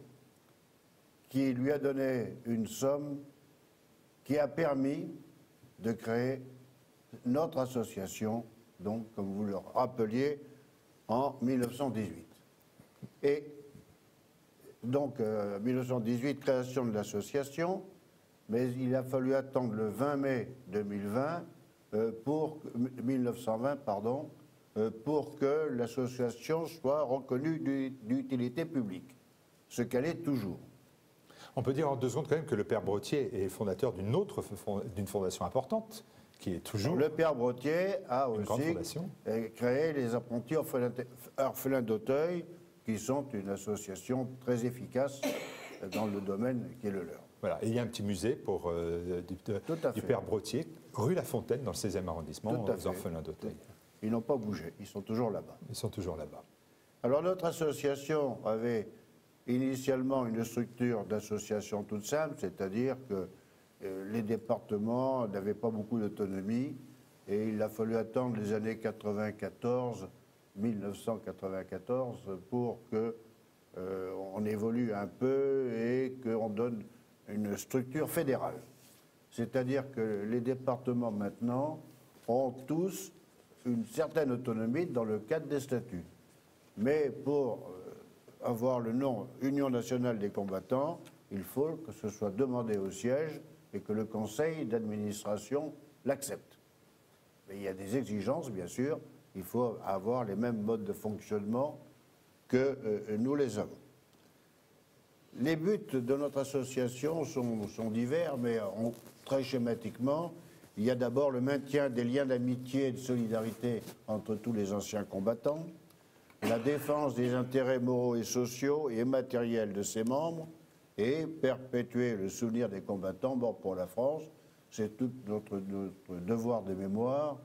qui lui a donné une somme qui a permis de créer notre association, donc, comme vous le rappeliez, en 1918. Et donc, 1918, création de l'association, mais il a fallu attendre le 20 mai 1920, pour que l'association soit reconnue d'utilité publique, ce qu'elle est toujours. On peut dire en 2 secondes quand même que le père Brottier est fondateur d'une fondation importante, qui est toujours... Le père Brottier a aussi créé les apprentis orphelins d'Auteuil, qui sont une association très efficace dans le domaine qui est le leur. Voilà, et il y a un petit musée du père Brottier, rue La Fontaine, dans le 16e arrondissement, aux orphelins d'Auteuil. Ils n'ont pas bougé, ils sont toujours là-bas. Ils sont toujours là-bas. Alors notre association avait initialement une structure d'association toute simple, c'est-à-dire que les départements n'avaient pas beaucoup d'autonomie et il a fallu attendre les années 1994 pour que on évolue un peu et qu'on donne une structure fédérale. C'est-à-dire que les départements maintenant ont tous une certaine autonomie dans le cadre des statuts. Mais pour avoir le nom Union nationale des combattants, il faut que ce soit demandé au siège et que le conseil d'administration l'accepte. Mais il y a des exigences, bien sûr. Il faut avoir les mêmes modes de fonctionnement que nous les avons. Les buts de notre association sont divers, mais très schématiquement, il y a d'abord le maintien des liens d'amitié et de solidarité entre tous les anciens combattants, la défense des intérêts moraux et sociaux et matériels de ses membres, et perpétuer le souvenir des combattants morts pour la France. C'est tout notre devoir de mémoire,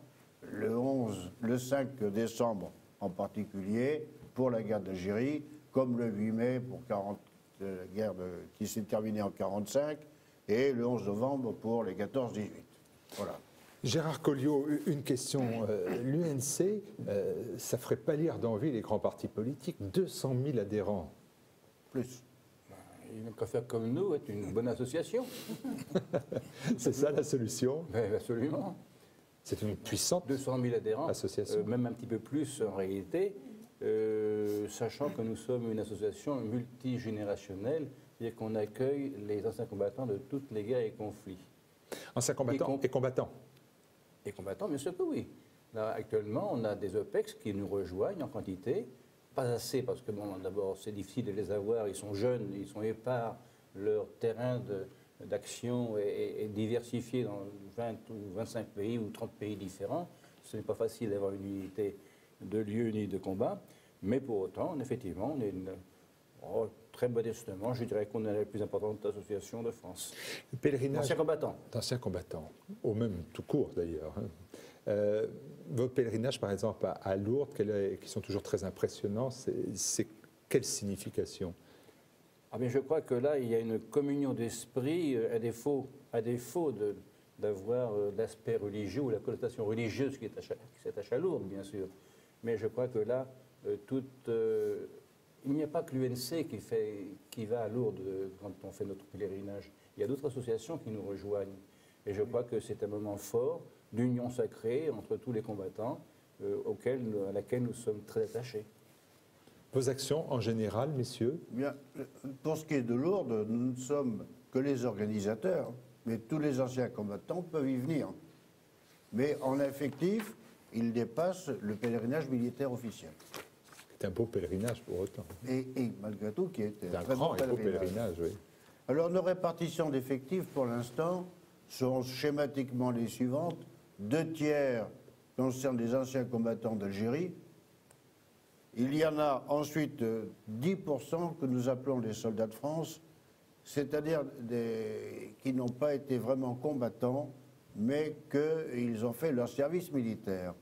le 5 décembre en particulier, pour la guerre d'Algérie, comme le 8 mai pour la guerre qui s'est terminée en 1945, et le 11 novembre pour les 14-18. Voilà. Gérard Colliot, une question. L'UNC, ça ferait pâlir d'envie les grands partis politiques, 200 000 adhérents. Plus. Il n'a qu'à faire comme nous, être une bonne association. C'est ça la solution? Absolument. C'est une puissante 200 000 adhérents, association. Même un petit peu plus en réalité, sachant que nous sommes une association multigénérationnelle, c'est-à-dire qu'on accueille les anciens combattants de toutes les guerres et conflits. Anciens combattants et combattants? Et combattants, bien sûr que oui. Là, actuellement, on a des OPEX qui nous rejoignent en quantité. Pas assez, parce que, bon, d'abord, c'est difficile de les avoir. Ils sont jeunes, ils sont épars. Leur terrain d'action est diversifié dans 20 ou 25 pays ou 30 pays différents. Ce n'est pas facile d'avoir une unité de lieu ni de combat. Mais pour autant, effectivement, on est très modestement, je dirais qu'on est la plus importante association de France. Le pèlerinage D'anciens combattants. D'anciens combattants, au même tout court d'ailleurs. Vos pèlerinages, par exemple, à Lourdes, qui sont toujours très impressionnants, c'est quelle signification? Ah bien, je crois que là, il y a une communion d'esprit, à défaut d'avoir l'aspect religieux ou la connotation religieuse qui s'attache à Lourdes, bien sûr. Mais je crois que là, il n'y a pas que l'UNC qui va à Lourdes quand on fait notre pèlerinage. Il y a d'autres associations qui nous rejoignent. Et je crois que c'est un moment fort d'union sacrée entre tous les combattants à laquelle nous sommes très attachés. Vos actions en général, messieurs? Bien, pour ce qui est de Lourdes, nous ne sommes que les organisateurs, mais tous les anciens combattants peuvent y venir. Mais en effectif, ils dépassent le pèlerinage militaire officiel. C'est un beau pèlerinage pour autant. Et malgré tout, qui est un grand et beau pèlerinage, oui. Alors, nos répartitions d'effectifs, pour l'instant, sont schématiquement les suivantes. 2/3 concernent les anciens combattants d'Algérie. Il y en a ensuite 10% que nous appelons les soldats de France, c'est-à-dire qui n'ont pas été vraiment combattants, mais qu'ils ont fait leur service militaire.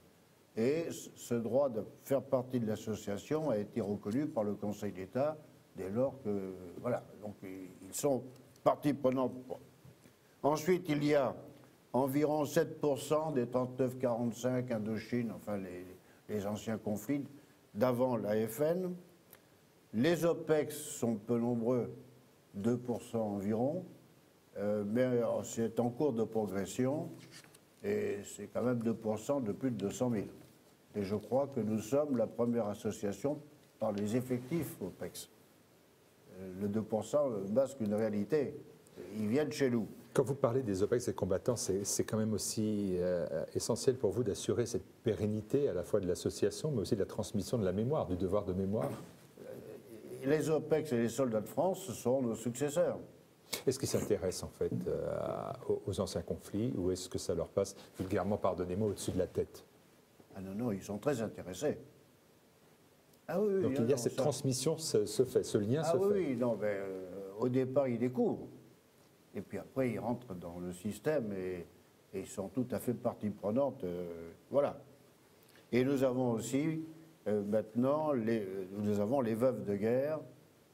Et ce droit de faire partie de l'association a été reconnu par le Conseil d'État dès lors que... Voilà, donc ils sont partie prenante. Ensuite, il y a environ 7% des 39-45 Indochine, enfin les anciens conflits d'avant la FN. Les OPEX sont peu nombreux, 2% environ, mais c'est en cours de progression et c'est quand même 2% de plus de 200 000. Et je crois que nous sommes la première association par les effectifs OPEX. Le 2% masque une réalité. Ils viennent chez nous. Quand vous parlez des OPEX et combattants, c'est quand même aussi essentiel pour vous d'assurer cette pérennité à la fois de l'association, mais aussi de la transmission de la mémoire, du devoir de mémoire. Les OPEX et les soldats de France sont nos successeurs. Est-ce qu'ils s'intéressent en fait aux anciens conflits ou est-ce que ça leur passe, vulgairement, pardonnez-moi, au-dessus de la tête? Ah non, ils sont très intéressés. Ah oui, donc il y a cette transmission se fait, ce lien se fait. Ah oui, non, mais au départ, ils découvrent. Et puis après, ils rentrent dans le système et ils sont tout à fait partie prenante. Voilà. Et nous avons aussi, maintenant, nous avons les Veuves de Guerre,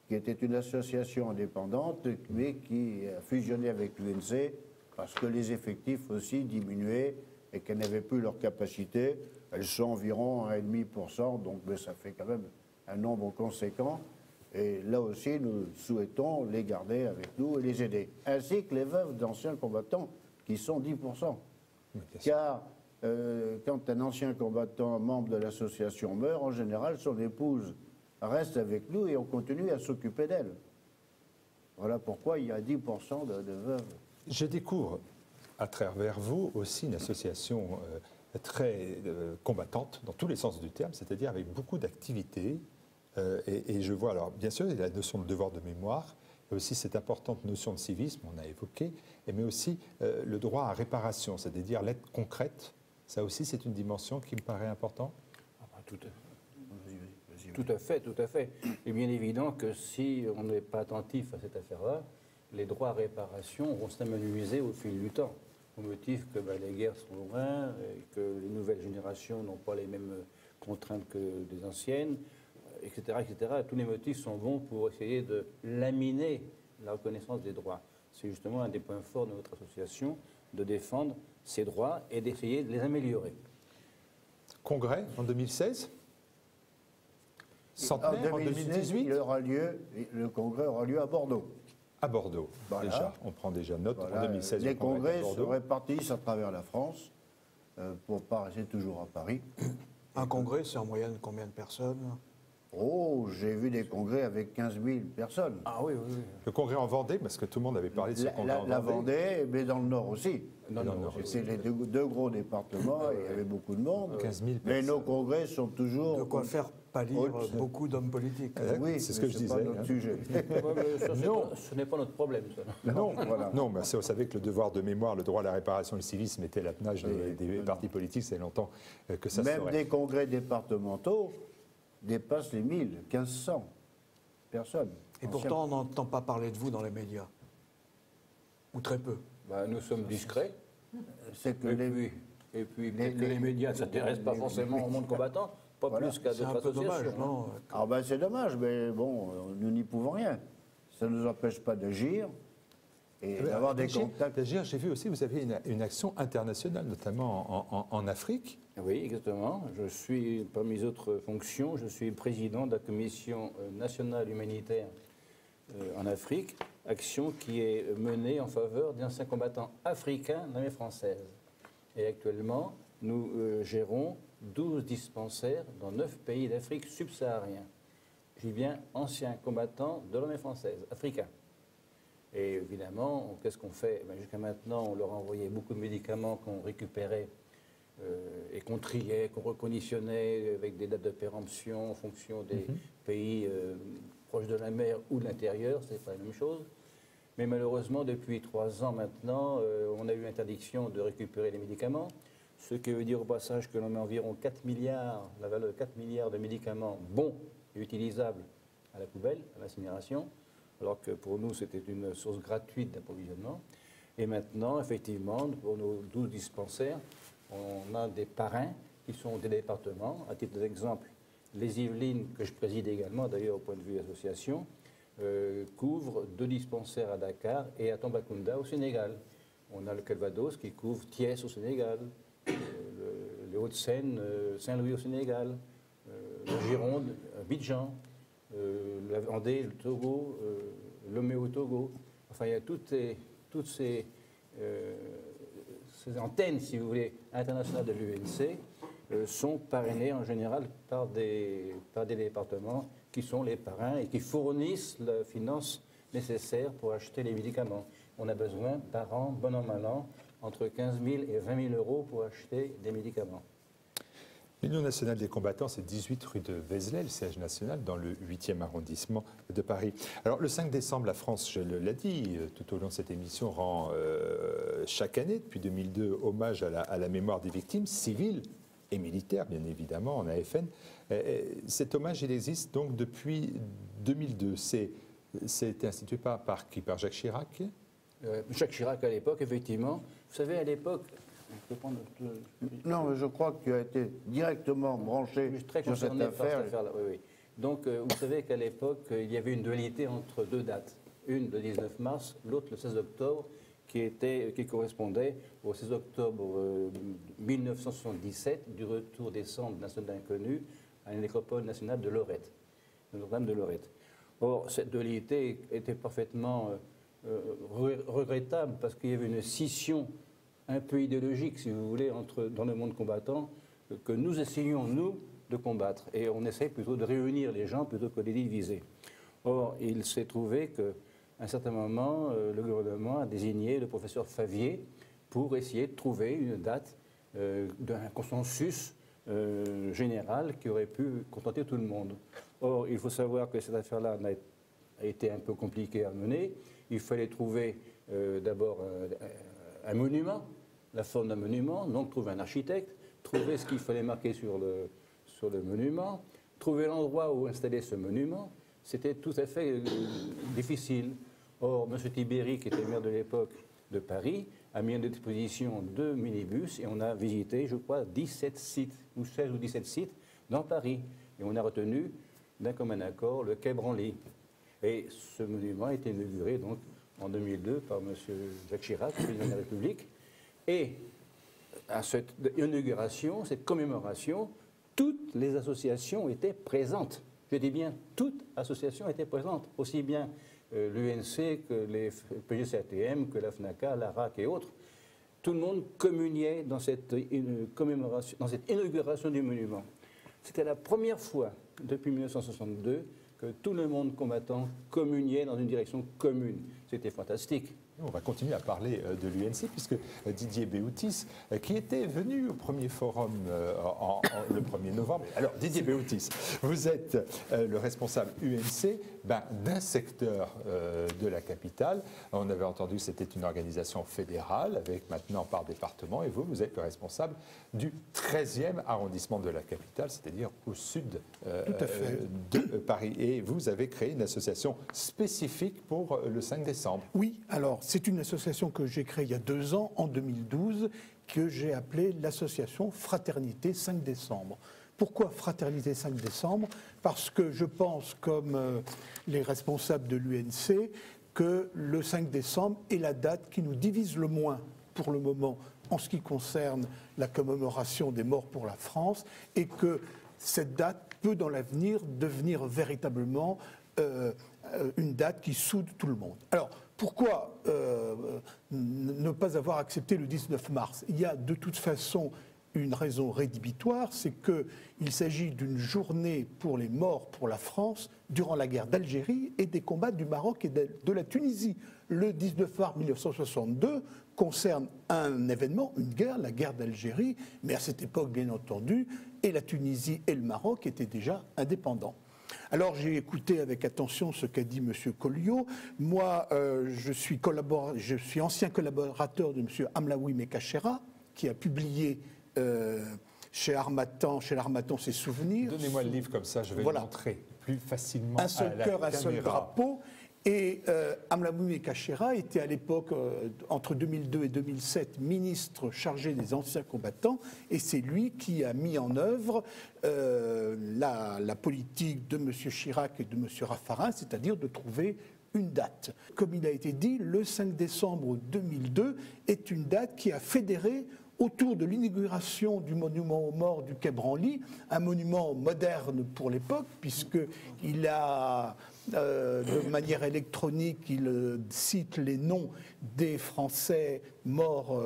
qui était une association indépendante, mais qui a fusionné avec l'UNC parce que les effectifs aussi diminuaient et qu'elles n'avaient plus leur capacité. Elles sont environ 1,5%, donc ça fait quand même un nombre conséquent. Et là aussi, nous souhaitons les garder avec nous et les aider. Ainsi que les veuves d'anciens combattants, qui sont 10%. Car quand un ancien combattant, membre de l'association, meurt, en général, son épouse reste avec nous et on continue à s'occuper d'elle. Voilà pourquoi il y a 10% de veuves. Je découvre à travers vous aussi une association très combattante dans tous les sens du terme, c'est-à-dire avec beaucoup d'activités. Et je vois, alors bien sûr, il y a la notion de devoir de mémoire, il y a aussi cette importante notion de civisme, on a évoqué, mais aussi le droit à réparation, c'est-à-dire l'aide concrète. Ça aussi, c'est une dimension qui me paraît importante. Tout à fait, tout à fait. Il est bien évident que si on n'est pas attentif à cette affaire-là, les droits à réparation vont s'amenuiser au fil du temps, au motif que les guerres sont loin et que les nouvelles générations n'ont pas les mêmes contraintes que les anciennes, etc., etc. Tous les motifs sont bons pour essayer de laminer la reconnaissance des droits. C'est justement un des points forts de notre association, de défendre ces droits et d'essayer de les améliorer. Congrès en 2016 ? Centenaire en 2018 le congrès aura lieu à Bordeaux. À Bordeaux, Voilà. déjà. On prend déjà note Voilà. en 2016. Les le congrès congrès à se Bordeaux. répartissent à travers la France, pour ne pas rester toujours à Paris. Un congrès, c'est en moyenne combien de personnes? Oh, j'ai vu des congrès avec 15 000 personnes. Ah oui, oui, oui. Le congrès en Vendée, parce que tout le monde avait parlé de ce congrès en La Vendée. Vendée, mais dans le Nord aussi. Dans le Nord C'est les deux gros départements, et il y avait beaucoup de monde. 15 000 mais nos personnes. congrès sont toujours... De quoi faire pâlir Haute. beaucoup d'hommes politiques. Oui, c'est ce mais que je pas disais, notre hein. sujet. Ouais, mais ça, Non. ce n'est pas notre problème, ça. Non, Voilà. non, mais vous savez que le devoir de mémoire, le droit à la réparation et le civisme était l'apanage des partis politiques, c'est longtemps que ça se Même ferait. des congrès départementaux dépassent les 1500 personnes. Et pourtant, on n'entend pas parler de vous dans les médias. Ou très peu. Nous sommes discrets. C'est que Et puis peut-être que les médias ne s'intéressent pas forcément au monde combattant, pas Voilà. plus qu'à C'est un d'autres peu dommage, associations. non? Ah ben c'est dommage, mais bon, nous n'y pouvons rien. Ça ne nous empêche pas d'agir et d'avoir des contacts. D'agir, j'ai vu aussi, vous avez une action internationale, notamment en Afrique. Oui, exactement. Je suis, parmi les autres fonctions, je suis président de la Commission nationale humanitaire en Afrique, action qui est menée en faveur d'anciens combattants africains dans l'armée française. Et actuellement, nous gérons 12 dispensaires dans 9 pays d'Afrique subsaharienne. Je dis bien anciens combattants de l'armée française, africains. Et évidemment, qu'est-ce qu'on fait? Jusqu'à maintenant, on leur a envoyé beaucoup de médicaments qu'on récupérait et qu'on triait, qu'on reconditionnait avec des dates de péremption en fonction des pays proches de la mer ou de l'intérieur, c'est pas la même chose. Mais malheureusement, depuis 3 ans maintenant, on a eu l'interdiction de récupérer les médicaments, ce qui veut dire au passage que l'on met environ 4 milliards, la valeur de 4 milliards de médicaments bons et utilisables à la poubelle, à l'incinération, alors que pour nous, c'était une source gratuite d'approvisionnement. Et maintenant, effectivement, pour nos 12 dispensaires, on a des parrains qui sont des départements. À titre d'exemple, les Yvelines, que je préside également, d'ailleurs, au point de vue association, couvrent 2 dispensaires à Dakar et à Tambacounda, au Sénégal. On a le Calvados qui couvre Thiès, au Sénégal, les Hauts-de-Seine, Saint-Louis, au Sénégal, la Gironde, Abidjan, la Vendée, le Togo, Lomé au Togo. Enfin, il y a toutes ces antennes, si vous voulez, internationales de l'UNC sont parrainées en général par des départements qui sont les parrains et qui fournissent la finance nécessaire pour acheter les médicaments. On a besoin par an, bon an, mal an, entre 15 000 et 20 000 euros pour acheter des médicaments. L'Union nationale des combattants, c'est 18 rue de Vézelay, le siège national, dans le 8e arrondissement de Paris. Alors, le 5 décembre, la France, je l'ai dit, tout au long de cette émission, rend chaque année, depuis 2002, hommage à la mémoire des victimes civiles et militaires, bien évidemment, en AFN. Cet hommage, il existe donc depuis 2002. C'est institué par qui? Par Jacques Chirac? Jacques Chirac, à l'époque, effectivement. Vous savez, à l'époque... Non, mais je crois que tu as été directement branché sur cette affaire. Oui, oui. Donc, vous savez qu'à l'époque, il y avait une dualité entre 2 dates. Une le 19 mars, l'autre le 16 octobre, qui correspondait au 16 octobre 1977, du retour des cendres d'un soldat inconnu à la nécropole nationale de Lorette, Notre-Dame de Lorette. Or, cette dualité était parfaitement regrettable parce qu'il y avait une scission un peu idéologique, si vous voulez, dans le monde combattant, que nous essayons, nous, de combattre. Et on essaie plutôt de réunir les gens plutôt que de les diviser. Or, il s'est trouvé qu'à un certain moment, le gouvernement a désigné le professeur Favier pour essayer de trouver une date d'un consensus général qui aurait pu contenter tout le monde. Or, il faut savoir que cette affaire-là a été un peu compliquée à mener. Il fallait trouver d'abord un monument, la forme d'un monument, donc trouver un architecte, trouver ce qu'il fallait marquer sur le monument, trouver l'endroit où installer ce monument. C'était tout à fait difficile. Or, M. Tibéri, qui était maire de l'époque de Paris, a mis à disposition 2 minibus et on a visité, je crois, 17 sites, ou 16 ou 17 sites dans Paris. Et on a retenu, d'un commun accord, le quai Branly. Et ce monument a été inauguré donc, en 2002 par M. Jacques Chirac, président de la République. Et à cette inauguration, cette commémoration, toutes les associations étaient présentes. Je dis bien, toutes associations étaient présentes, aussi bien l'UNC que les PGCATM, que la FNACA, la RAC et autres. Tout le monde communiait dans cette commémoration, dans cette inauguration du monument. C'était la première fois depuis 1962 que tout le monde combattant communiait dans une direction commune. C'était fantastique. On va continuer à parler de l'UNC puisque Didier Béoutis, qui était venu au premier forum le 1er novembre. Alors Didier Béoutis, vous êtes le responsable UNC d'un secteur de la capitale. On avait entendu que c'était une organisation fédérale avec maintenant par département et vous êtes le responsable du 13e arrondissement de la capitale, c'est-à-dire au sud de Paris. Et vous avez créé une association spécifique pour le 5 décembre. Oui, alors c'est une association que j'ai créée il y a 2 ans, en 2012, que j'ai appelée l'association Fraternité 5 décembre. Pourquoi Fraternité 5 décembre? Parce que je pense, comme les responsables de l'UNC, que le 5 décembre est la date qui nous divise le moins pour le moment en ce qui concerne la commémoration des morts pour la France et que cette date peut dans l'avenir devenir véritablement une date qui soude tout le monde. Alors, pourquoi ne pas avoir accepté le 19 mars? Il y a de toute façon une raison rédhibitoire, c'est qu'il s'agit d'une journée pour les morts pour la France durant la guerre d'Algérie et des combats du Maroc et de la Tunisie. Le 19 mars 1962 concerne un événement, une guerre, la guerre d'Algérie, mais à cette époque, bien entendu, et la Tunisie et le Maroc étaient déjà indépendants. Alors j'ai écouté avec attention ce qu'a dit M. Colliot. Moi, je suis ancien collaborateur de M. Amlaoui Mekachera, qui a publié chez l'Harmattan ses souvenirs. Donnez-moi le livre comme ça, je vais le montrer plus facilement. Un seul cœur, un seul drapeau. Et Amlaoui Mekachera était à l'époque, entre 2002 et 2007, ministre chargé des anciens combattants, et c'est lui qui a mis en œuvre la politique de M. Chirac et de M. Raffarin, c'est-à-dire de trouver une date. Comme il a été dit, le 5 décembre 2002 est une date qui a fédéré autour de l'inauguration du monument aux morts du quai Branly, un monument moderne pour l'époque, puisqu'il a, de manière électronique, il cite les noms des Français morts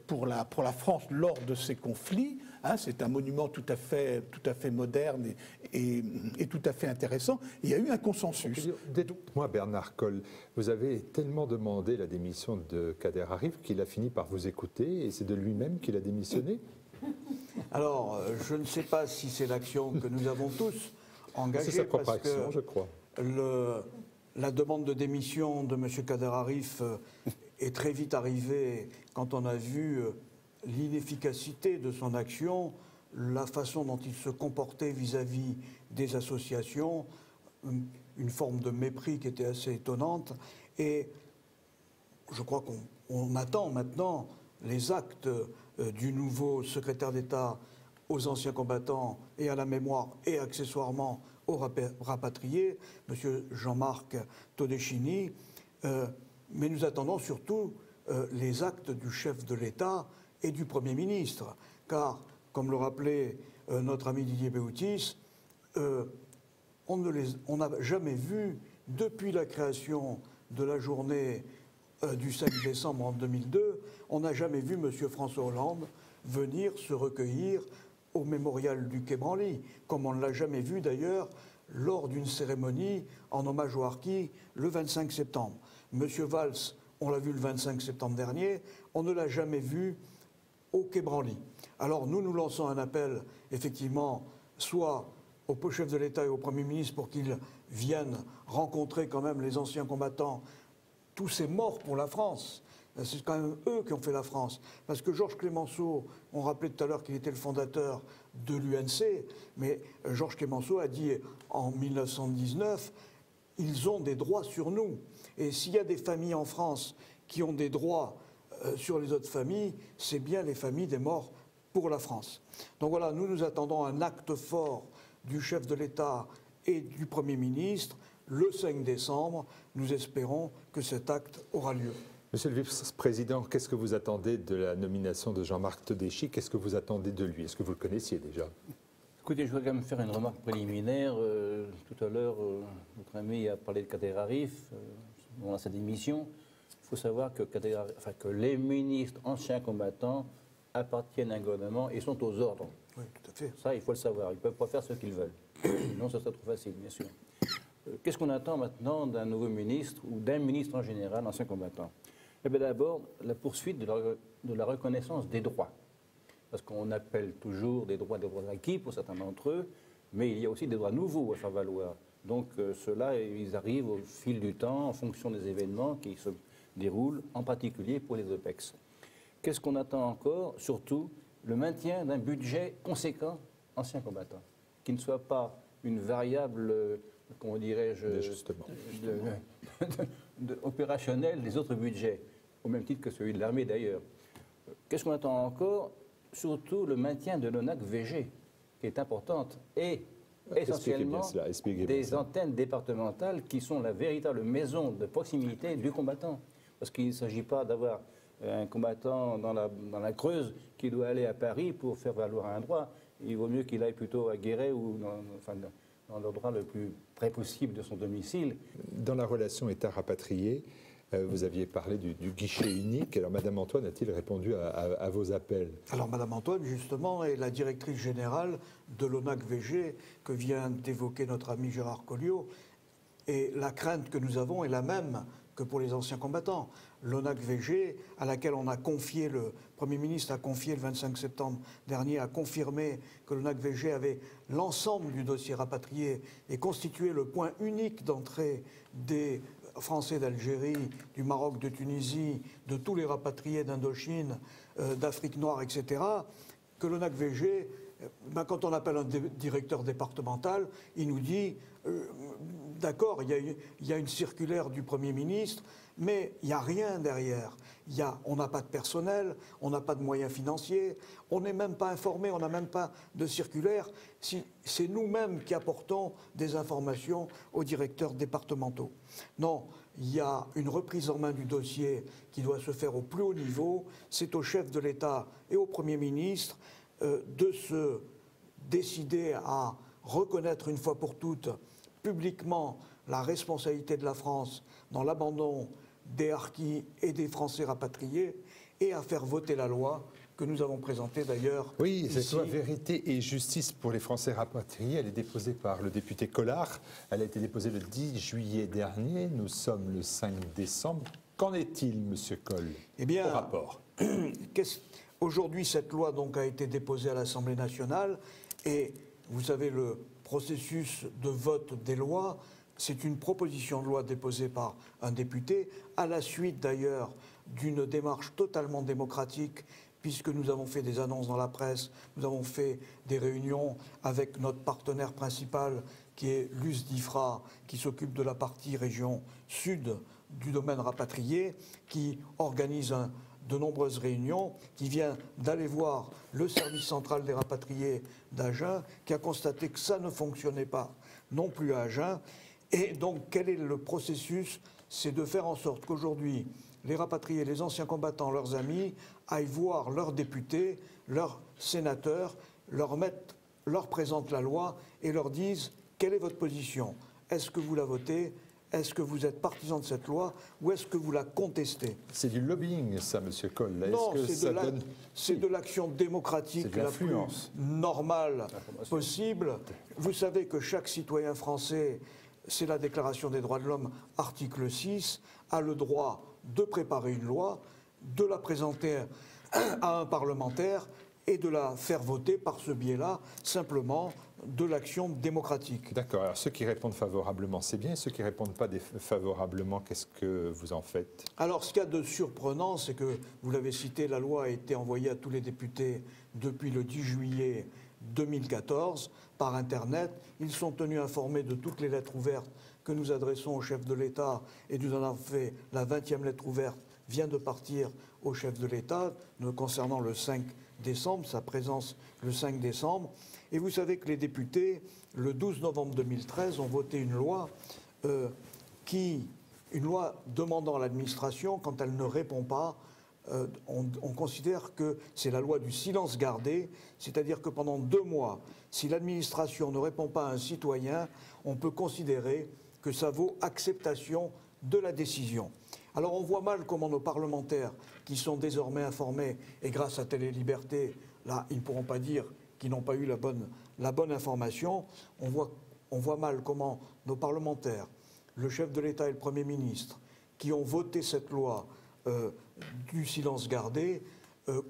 pour la France lors de ces conflits. C'est un monument tout à fait moderne et tout à fait intéressant. Il y a eu un consensus. Dites-moi, Bernard Colle, vous avez tellement demandé la démission de Kader Arif qu'il a fini par vous écouter et c'est de lui-même qu'il a démissionné? Alors, je ne sais pas si c'est l'action que nous avons tous engagée. C'est sa propre parce action, je crois. La demande de démission de M. Kader Arif est très vite arrivée quand on a vu l'inefficacité de son action, la façon dont il se comportait vis-à-vis des associations, une forme de mépris qui était assez étonnante. Et je crois qu'on attend maintenant les actes du nouveau secrétaire d'État aux anciens combattants et à la mémoire et accessoirement aux rapatriés, M. Jean-Marc Todeschini. Mais nous attendons surtout les actes du chef de l'État et du Premier ministre. Car, comme le rappelait notre ami Didier Béoutis, on n'a jamais vu, depuis la création de la journée du 5 décembre en 2002, on n'a jamais vu M. François Hollande venir se recueillir au mémorial du Quai Branly, comme on ne l'a jamais vu d'ailleurs lors d'une cérémonie en hommage au harkis le 25 septembre. M. Valls, on l'a vu le 25 septembre dernier, on ne l'a jamais vu au Quai Branly. Alors nous lançons un appel, effectivement, soit au chef de l'État et au Premier ministre pour qu'ils viennent rencontrer quand même les anciens combattants, tous ces morts pour la France. C'est quand même eux qui ont fait la France. Parce que Georges Clemenceau, on rappelait tout à l'heure qu'il était le fondateur de l'UNC, mais Georges Clemenceau a dit en 1919, ils ont des droits sur nous. Et s'il y a des familles en France qui ont des droits sur les autres familles, c'est bien les familles des morts pour la France. Donc voilà, nous attendons un acte fort du chef de l'État et du Premier ministre le 5 décembre. Nous espérons que cet acte aura lieu. Monsieur le vice-président, qu'est-ce que vous attendez de la nomination de Jean-Marc Todeschi? Qu'est-ce que vous attendez de lui? Est-ce que vous le connaissiez déjà? Écoutez, je voudrais quand même faire une remarque préliminaire. Tout à l'heure, notre ami a parlé de Kader Arif dans sa démission. Il faut savoir que, que les ministres anciens combattants appartiennent à un gouvernement et sont aux ordres. Oui, tout à fait. Ça, il faut le savoir. Ils ne peuvent pas faire ce qu'ils veulent. Sinon, ce serait trop facile, bien sûr. Qu'est-ce qu'on attend maintenant d'un nouveau ministre ou d'un ministre en général, ancien combattant? Eh bien, d'abord, la poursuite de la reconnaissance des droits. Parce qu'on appelle toujours des droits acquis pour certains d'entre eux, mais il y a aussi des droits nouveaux à faire valoir. Donc, ceux-là, ils arrivent au fil du temps, en fonction des événements qui se déroulent, en particulier pour les OPEX. Qu'est-ce qu'on attend encore? Surtout, le maintien d'un budget conséquent ancien combattant, qui ne soit pas une variable, comment dirais-je, opérationnelle des autres budgets, au même titre que celui de l'armée d'ailleurs. Qu'est-ce qu'on attend encore? Surtout le maintien de l'ONAC-VG, qui est importante, et essentiellement des antennes départementales qui sont la véritable maison de proximité du combattant. Parce qu'il ne s'agit pas d'avoir un combattant dans la Creuse qui doit aller à Paris pour faire valoir un droit. Il vaut mieux qu'il aille plutôt à Guéret ou dans le droit le plus près possible de son domicile. Dans la relation État-rapatrié, vous aviez parlé du guichet unique. Alors, Madame Antoine a-t-il répondu à vos appels? Alors, Madame Antoine, justement, est la directrice générale de l'ONAC-VG que vient d'évoquer notre ami Gérard Colliot. Et la crainte que nous avons est la même que pour les anciens combattants. L'ONAC-VG, à laquelle on a confié, le Premier ministre a confié le 25 septembre dernier, a confirmé que l'ONAC-VG avait l'ensemble du dossier rapatrié et constituait le point unique d'entrée des Français d'Algérie, du Maroc, de Tunisie, de tous les rapatriés d'Indochine, d'Afrique noire, etc., que l'ONAC-VG, quand on appelle un directeur départemental, il nous dit d'accord, il y a une circulaire du Premier ministre, mais il n'y a rien derrière. On n'a pas de personnel, on n'a pas de moyens financiers, on n'est même pas informé, on n'a même pas de circulaire. C'est nous-mêmes qui apportons des informations aux directeurs départementaux. Non, il y a une reprise en main du dossier qui doit se faire au plus haut niveau. C'est au chef de l'État et au Premier ministre de se décider à reconnaître une fois pour toutes publiquement la responsabilité de la France dans l'abandon des harkis et des Français rapatriés et à faire voter la loi que nous avons présentée d'ailleurs. Oui, cette loi Vérité et Justice pour les Français rapatriés, elle est déposée par le député Collard. Elle a été déposée le 10 juillet dernier. Nous sommes le 5 décembre. Qu'en est-il, Monsieur Coll, au rapport? Aujourd'hui, cette loi donc a été déposée à l'Assemblée nationale et vous savez, le processus de vote des lois, c'est une proposition de loi déposée par un député, à la suite d'ailleurs d'une démarche totalement démocratique, puisque nous avons fait des annonces dans la presse, nous avons fait des réunions avec notre partenaire principal, qui est l'USDIFRA, qui s'occupe de la partie région sud du domaine rapatrié, qui organise de nombreuses réunions, qui vient d'aller voir le service central des rapatriés d'Agen, qui a constaté que ça ne fonctionnait pas non plus à Agen. Et donc, quel est le processus? C'est de faire en sorte qu'aujourd'hui, les rapatriés, les anciens combattants, leurs amis, aillent voir leurs députés, leurs sénateurs, leur présentent la loi et leur disent quelle est votre position? Est-ce que vous la votez? Est-ce que vous êtes partisan de cette loi ou est-ce que vous la contestez? C'est du lobbying, ça, Monsieur Coll. Non, donne... c'est de l'action démocratique la plus normale possible. Vous savez que chaque citoyen français, c'est la Déclaration des droits de l'homme, article 6, a le droit de préparer une loi, de la présenter à un parlementaire et de la faire voter par ce biais-là, simplement de l'action démocratique. D'accord. Alors ceux qui répondent favorablement, c'est bien. Ceux qui ne répondent pas favorablement, qu'est-ce que vous en faites? Alors ce qu'il y a de surprenant, c'est que, vous l'avez cité, la loi a été envoyée à tous les députés depuis le 10 juillet 2014 par Internet. Ils sont tenus informés de toutes les lettres ouvertes que nous adressons au chef de l'État et nous en avons fait la 20e lettre ouverte vient de partir au chef de l'État concernant le 5 décembre, sa présence le 5 décembre. Et vous savez que les députés, le 12 novembre 2013, ont voté une loi une loi demandant à l'administration, quand elle ne répond pas, on considère que c'est la loi du silence gardé, c'est-à-dire que pendant 2 mois, si l'administration ne répond pas à un citoyen, on peut considérer que ça vaut acceptation de la décision. Alors on voit mal comment nos parlementaires, qui sont désormais informés, et grâce à Télé-Liberté, là, ils ne pourront pas dire qu'ils n'ont pas eu la bonne information, on voit mal comment nos parlementaires, le chef de l'État et le Premier ministre, qui ont voté cette loi du silence gardé,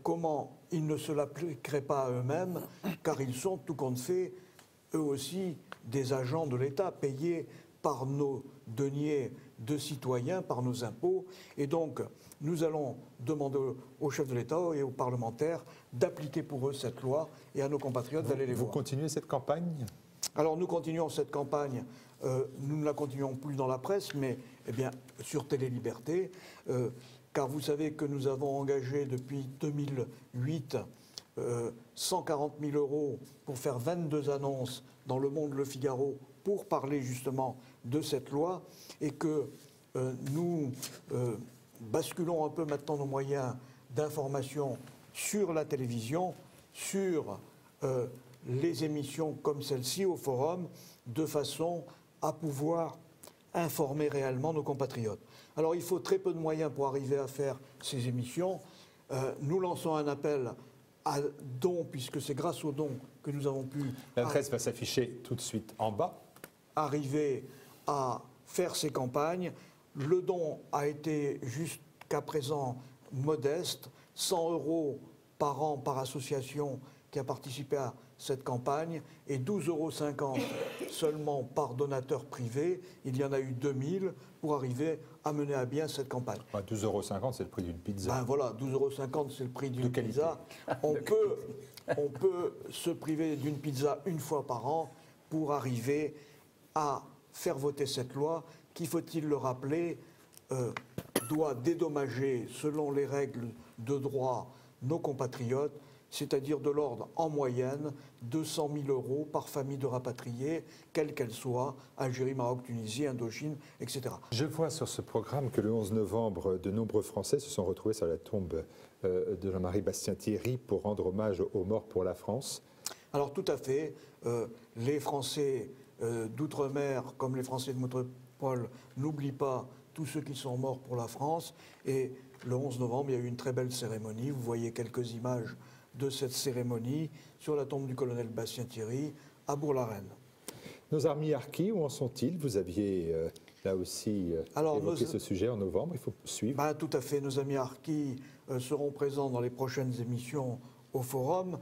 comment ils ne se l'appliqueraient pas à eux-mêmes, car ils sont, tout compte fait, eux aussi, des agents de l'État payés par nos deniers de citoyens, par nos impôts. Et donc, nous allons demander au chef de l'État et aux parlementaires d'appliquer pour eux cette loi et à nos compatriotes d'aller les voir. Vous continuez cette campagne? Alors, nous continuons cette campagne. Nous ne la continuons plus dans la presse, mais bien, sur Télé-Liberté, car vous savez que nous avons engagé depuis 2008 140 000 € pour faire 22 annonces dans Le Monde, Le Figaro, pour parler justement de cette loi, et que nous basculons un peu maintenant nos moyens d'information sur la télévision, sur les émissions comme celle-ci au Forum, de façon à pouvoir informer réellement nos compatriotes. Alors il faut très peu de moyens pour arriver à faire ces émissions. Nous lançons un appel à dons, puisque c'est grâce aux dons que nous avons pu... L'adresse va s'afficher tout de suite en bas. Arriver à faire ces campagnes. Le don a été jusqu'à présent modeste, 100 € par an par association qui a participé à cette campagne et 12,50 € seulement par donateur privé. Il y en a eu 2000 pour arriver à mener à bien cette campagne. 12,50 €, c'est le prix d'une pizza. Ben voilà, 12,50 € c'est le prix d'une pizza. On peut se priver d'une pizza une fois par an pour arriver à faire voter cette loi qui, faut-il le rappeler, doit dédommager, selon les règles de droit, nos compatriotes, c'est-à-dire de l'ordre, en moyenne, 200 000 € par famille de rapatriés, quelle qu'elle soit, Algérie, Maroc, Tunisie, Indochine, etc. Je vois sur ce programme que le 11 novembre, de nombreux Français se sont retrouvés sur la tombe de Jean-Marie Bastien-Thierry pour rendre hommage aux morts pour la France. Alors tout à fait, les Français d'outre-mer, comme les Français de métropole, n'oublient pas tous ceux qui sont morts pour la France. Et le 11 novembre, il y a eu une très belle cérémonie. Vous voyez quelques images de cette cérémonie sur la tombe du colonel Bastien-Thierry à Bourg-la-Reine. Nos amis harkis, où en sont-ils? Vous aviez là aussi évoqué ce sujet en novembre, il faut suivre. Ben, tout à fait, nos amis harkis seront présents dans les prochaines émissions au Forum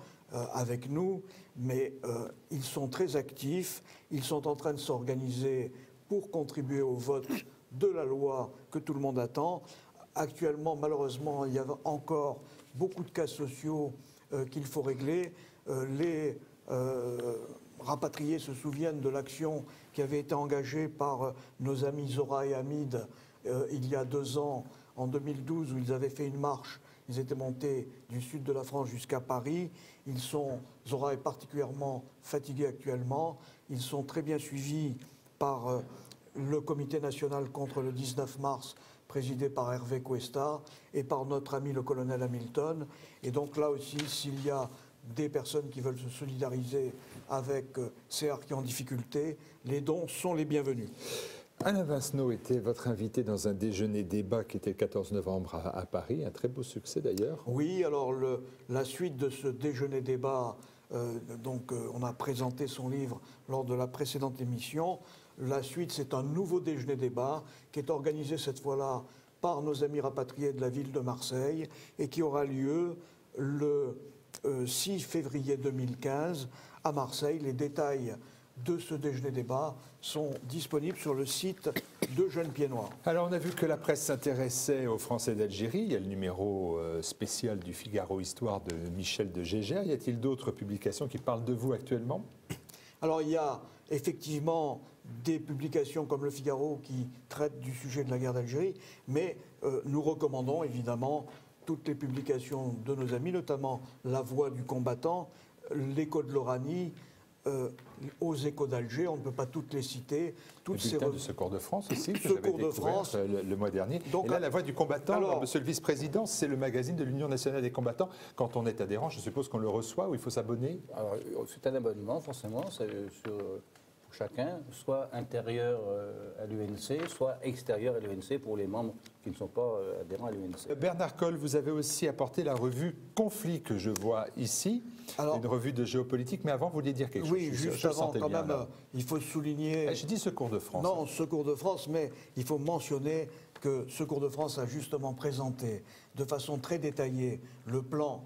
avec nous, mais ils sont très actifs, ils sont en train de s'organiser pour contribuer au vote de la loi que tout le monde attend. Actuellement, malheureusement, il y a encore beaucoup de cas sociaux qu'il faut régler. Les rapatriés se souviennent de l'action qui avait été engagée par nos amis Zora et Hamid il y a 2 ans, en 2012, où ils avaient fait une marche. Ils étaient montés du sud de la France jusqu'à Paris. Zora est particulièrement fatigué actuellement. Ils sont très bien suivis par le Comité national contre le 19 mars, présidé par Hervé Cuesta, et par notre ami le colonel Hamilton. Et donc là aussi, s'il y a des personnes qui veulent se solidariser avec ces harkis en difficulté, les dons sont les bienvenus. Alain Vincenot était votre invité dans un déjeuner-débat qui était le 14 novembre à Paris, un très beau succès d'ailleurs. Oui, alors la suite de ce déjeuner-débat, on a présenté son livre lors de la précédente émission. La suite, c'est un nouveau déjeuner-débat qui est organisé cette fois-là par nos amis rapatriés de la ville de Marseille et qui aura lieu le 6 février 2015 à Marseille. Les détails de ce déjeuner-débat sont disponibles sur le site de Jeunes Pieds Noirs. Alors on a vu que la presse s'intéressait aux Français d'Algérie. Il y a le numéro spécial du Figaro Histoire de Michel de Gégère. Y a-t-il d'autres publications qui parlent de vous actuellement? Alors il y a effectivement des publications comme le Figaro qui traitent du sujet de la guerre d'Algérie, mais nous recommandons évidemment toutes les publications de nos amis, notamment La Voix du combattant, l'Écho de l'Oranie, aux Échos d'Alger, on ne peut pas toutes les citer. Le bulletin de Secours de France aussi, que Secours j'avais de découvert France. Le mois dernier. Donc, et là, La Voix du combattant, alors, monsieur le vice-président, c'est le magazine de l'Union nationale des combattants. Quand on est adhérent, je suppose qu'on le reçoit ou il faut s'abonner? Alors, c'est un abonnement, forcément, c'est sur chacun, soit intérieur à l'UNC, soit extérieur à l'UNC pour les membres qui ne sont pas adhérents à l'UNC. Bernard Coll, vous avez aussi apporté la revue Conflit que je vois ici, une revue de géopolitique, mais avant, vous vouliez dire quelque chose? Oui, juste avant, quand même, il faut souligner... Je dis Secours de France. Non, Secours de France, mais il faut mentionner que Secours de France a justement présenté de façon très détaillée le plan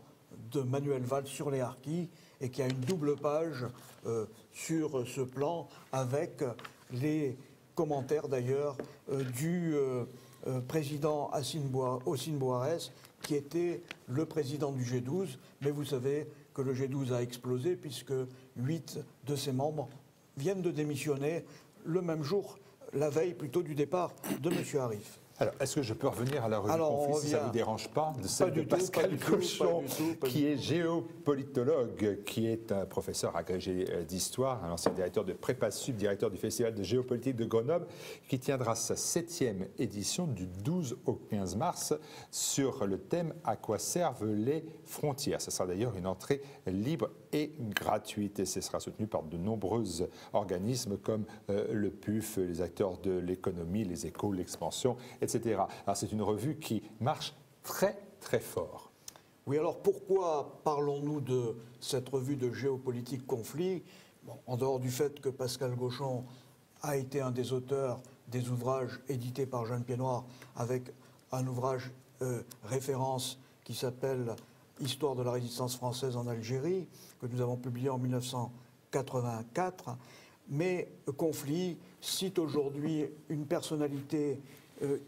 de Manuel Valls sur les harkis et qu'il y a une double page sur ce plan avec les commentaires d'ailleurs du président Hossein Bouarès qui était le président du G12, mais vous savez que le G12 a explosé puisque 8 de ses membres viennent de démissionner le même jour, la veille plutôt du départ de M. Arif. Alors, est-ce que je peux revenir à la revue Conflit, si ça ne vous dérange pas, de celle de Pascal Cochon, qui est géopolitologue, qui est un professeur agrégé d'histoire, un ancien directeur de Prépa Sub, directeur du Festival de géopolitique de Grenoble, qui tiendra sa 7e édition du 12 au 15 mars sur le thème « À quoi servent les frontières ». Ce sera d'ailleurs une entrée libre et gratuite et ce sera soutenu par de nombreux organismes comme le PUF, les acteurs de l'économie, les échos, l'expansion, etc. Alors c'est une revue qui marche très très fort. Oui, alors pourquoi parlons-nous de cette revue de géopolitique conflit? En dehors du fait que Pascal Cochon a été un des auteurs des ouvrages édités par Jeunes Pieds Noirs avec un ouvrage référence qui s'appelle Histoire de la résistance française en Algérie, que nous avons publié en 1984. Mais Conflit cite aujourd'hui une personnalité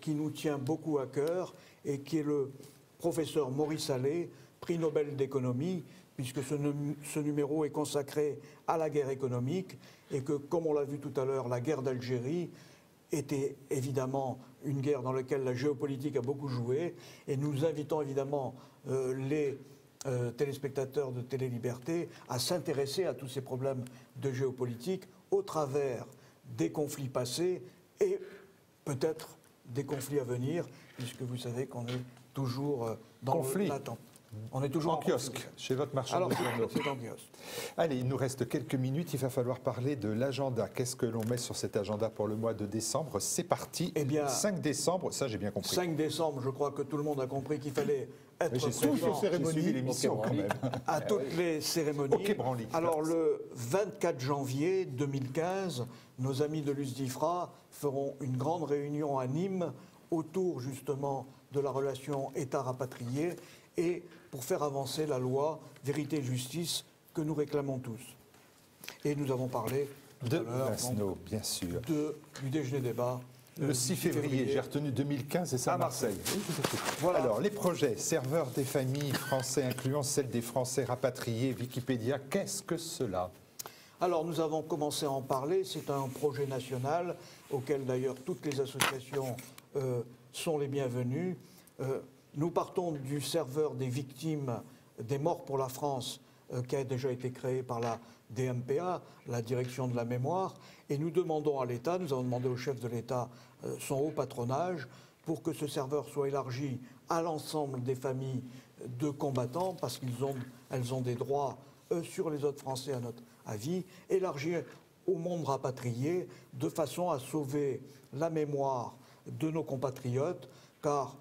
qui nous tient beaucoup à cœur et qui est le professeur Maurice Allais, prix Nobel d'économie, puisque ce numéro est consacré à la guerre économique et que, comme on l'a vu tout à l'heure, la guerre d'Algérie était évidemment une guerre dans laquelle la géopolitique a beaucoup joué. Et nous invitons évidemment les téléspectateurs de Télé Liberté à s'intéresser à tous ces problèmes de géopolitique au travers des conflits passés et peut-être des conflits à venir, puisque vous savez qu'on est toujours dans l'attente. On est toujours en kiosque, chez votre marchand de journaux. C'est en kiosque. Allez, il nous reste quelques minutes, il va falloir parler de l'agenda. Qu'est-ce que l'on met sur cet agenda pour le mois de décembre? C'est parti. Eh bien, 5 décembre, ça j'ai bien compris. 5 décembre, je crois que tout le monde a compris qu'il fallait être présent j'ai suivi l'émission quand même. À toutes les cérémonies. Okay, Branly. Alors le 24 janvier 2015, nos amis de l'USDIFRA feront une grande réunion à Nîmes autour justement de la relation État-rapatrié et pour faire avancer la loi Vérité et Justice que nous réclamons tous. Et nous avons parlé de Vincenot, bien sûr. Du déjeuner-débat. Le 6 février, j'ai retenu 2015 et c'est à Marseille. Voilà. Alors, les projets, serveurs des familles français, incluant celles des Français rapatriés, Wikipédia, qu'est-ce que cela? Alors, nous avons commencé à en parler. C'est un projet national auquel, d'ailleurs, toutes les associations sont les bienvenues. Nous partons du serveur des victimes des morts pour la France, qui a déjà été créé par la DMPA, la Direction de la Mémoire, et nous demandons à l'État, nous avons demandé au chef de l'État son haut patronage, pour que ce serveur soit élargi à l'ensemble des familles de combattants, parce qu'elles ont des droits sur les autres Français, à notre avis, élargir au monde rapatrié, de façon à sauver la mémoire de nos compatriotes, car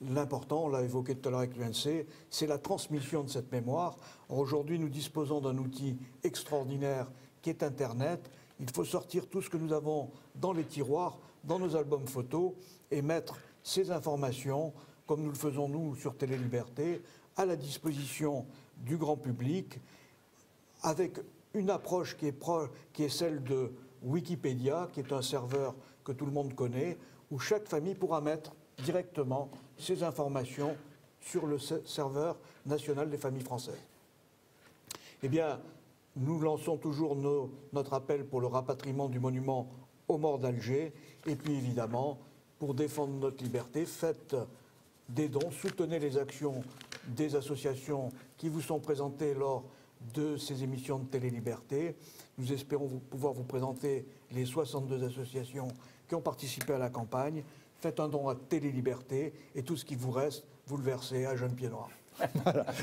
l'important, on l'a évoqué tout à l'heure avec l'UNC, c'est la transmission de cette mémoire. Aujourd'hui, nous disposons d'un outil extraordinaire qui est Internet. Il faut sortir tout ce que nous avons dans les tiroirs, dans nos albums photos, et mettre ces informations, comme nous le faisons nous sur Télé Liberté, à la disposition du grand public, avec une approche qui est celle de Wikipédia, qui est un serveur que tout le monde connaît, où chaque famille pourra mettre directement ces informations sur le serveur national des familles françaises. Eh bien, nous lançons toujours notre appel pour le rapatriement du monument aux morts d'Alger, et puis évidemment, pour défendre notre liberté, faites des dons, soutenez les actions des associations qui vous sont présentées lors de ces émissions de Télé Liberté. Nous espérons pouvoir vous présenter les 62 associations qui ont participé à la campagne. Faites un don à Télé Liberté et tout ce qui vous reste, vous le versez à Jeunes Pieds Noirs.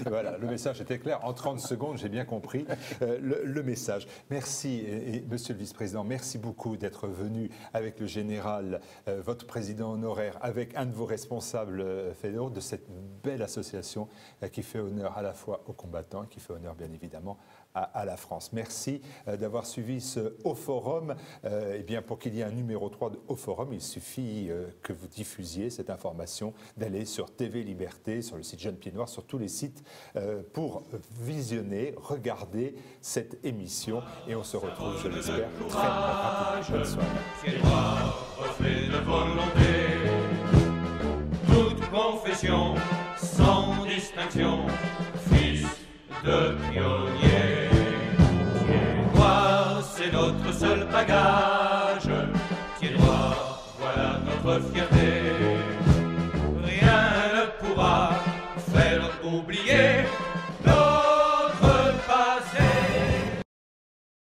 Voilà, le message était clair. En 30 secondes, j'ai bien compris le message. Merci, et Monsieur le Vice-président, merci beaucoup d'être venu avec le général, votre président honoraire, avec un de vos responsables fédéraux de cette belle association qui fait honneur à la fois aux combattants et qui fait honneur, bien évidemment, à la France. Merci d'avoir suivi ce Haut Forum. Eh bien, pour qu'il y ait un numéro 3 de Haut Forum, il suffit que vous diffusiez cette information, d'aller sur TV Liberté, sur le site Jeunes Pieds Noirs, sur tous les sites, pour visionner, regarder cette émission. Et on se retrouve, je l'espère, très rapidement. Bonne soirée. Pieds noirs, reflet de volonté, toute confession, sans distinction, fils de pionniers. C'est notre seul bagage. Pieds noirs, voilà notre fierté.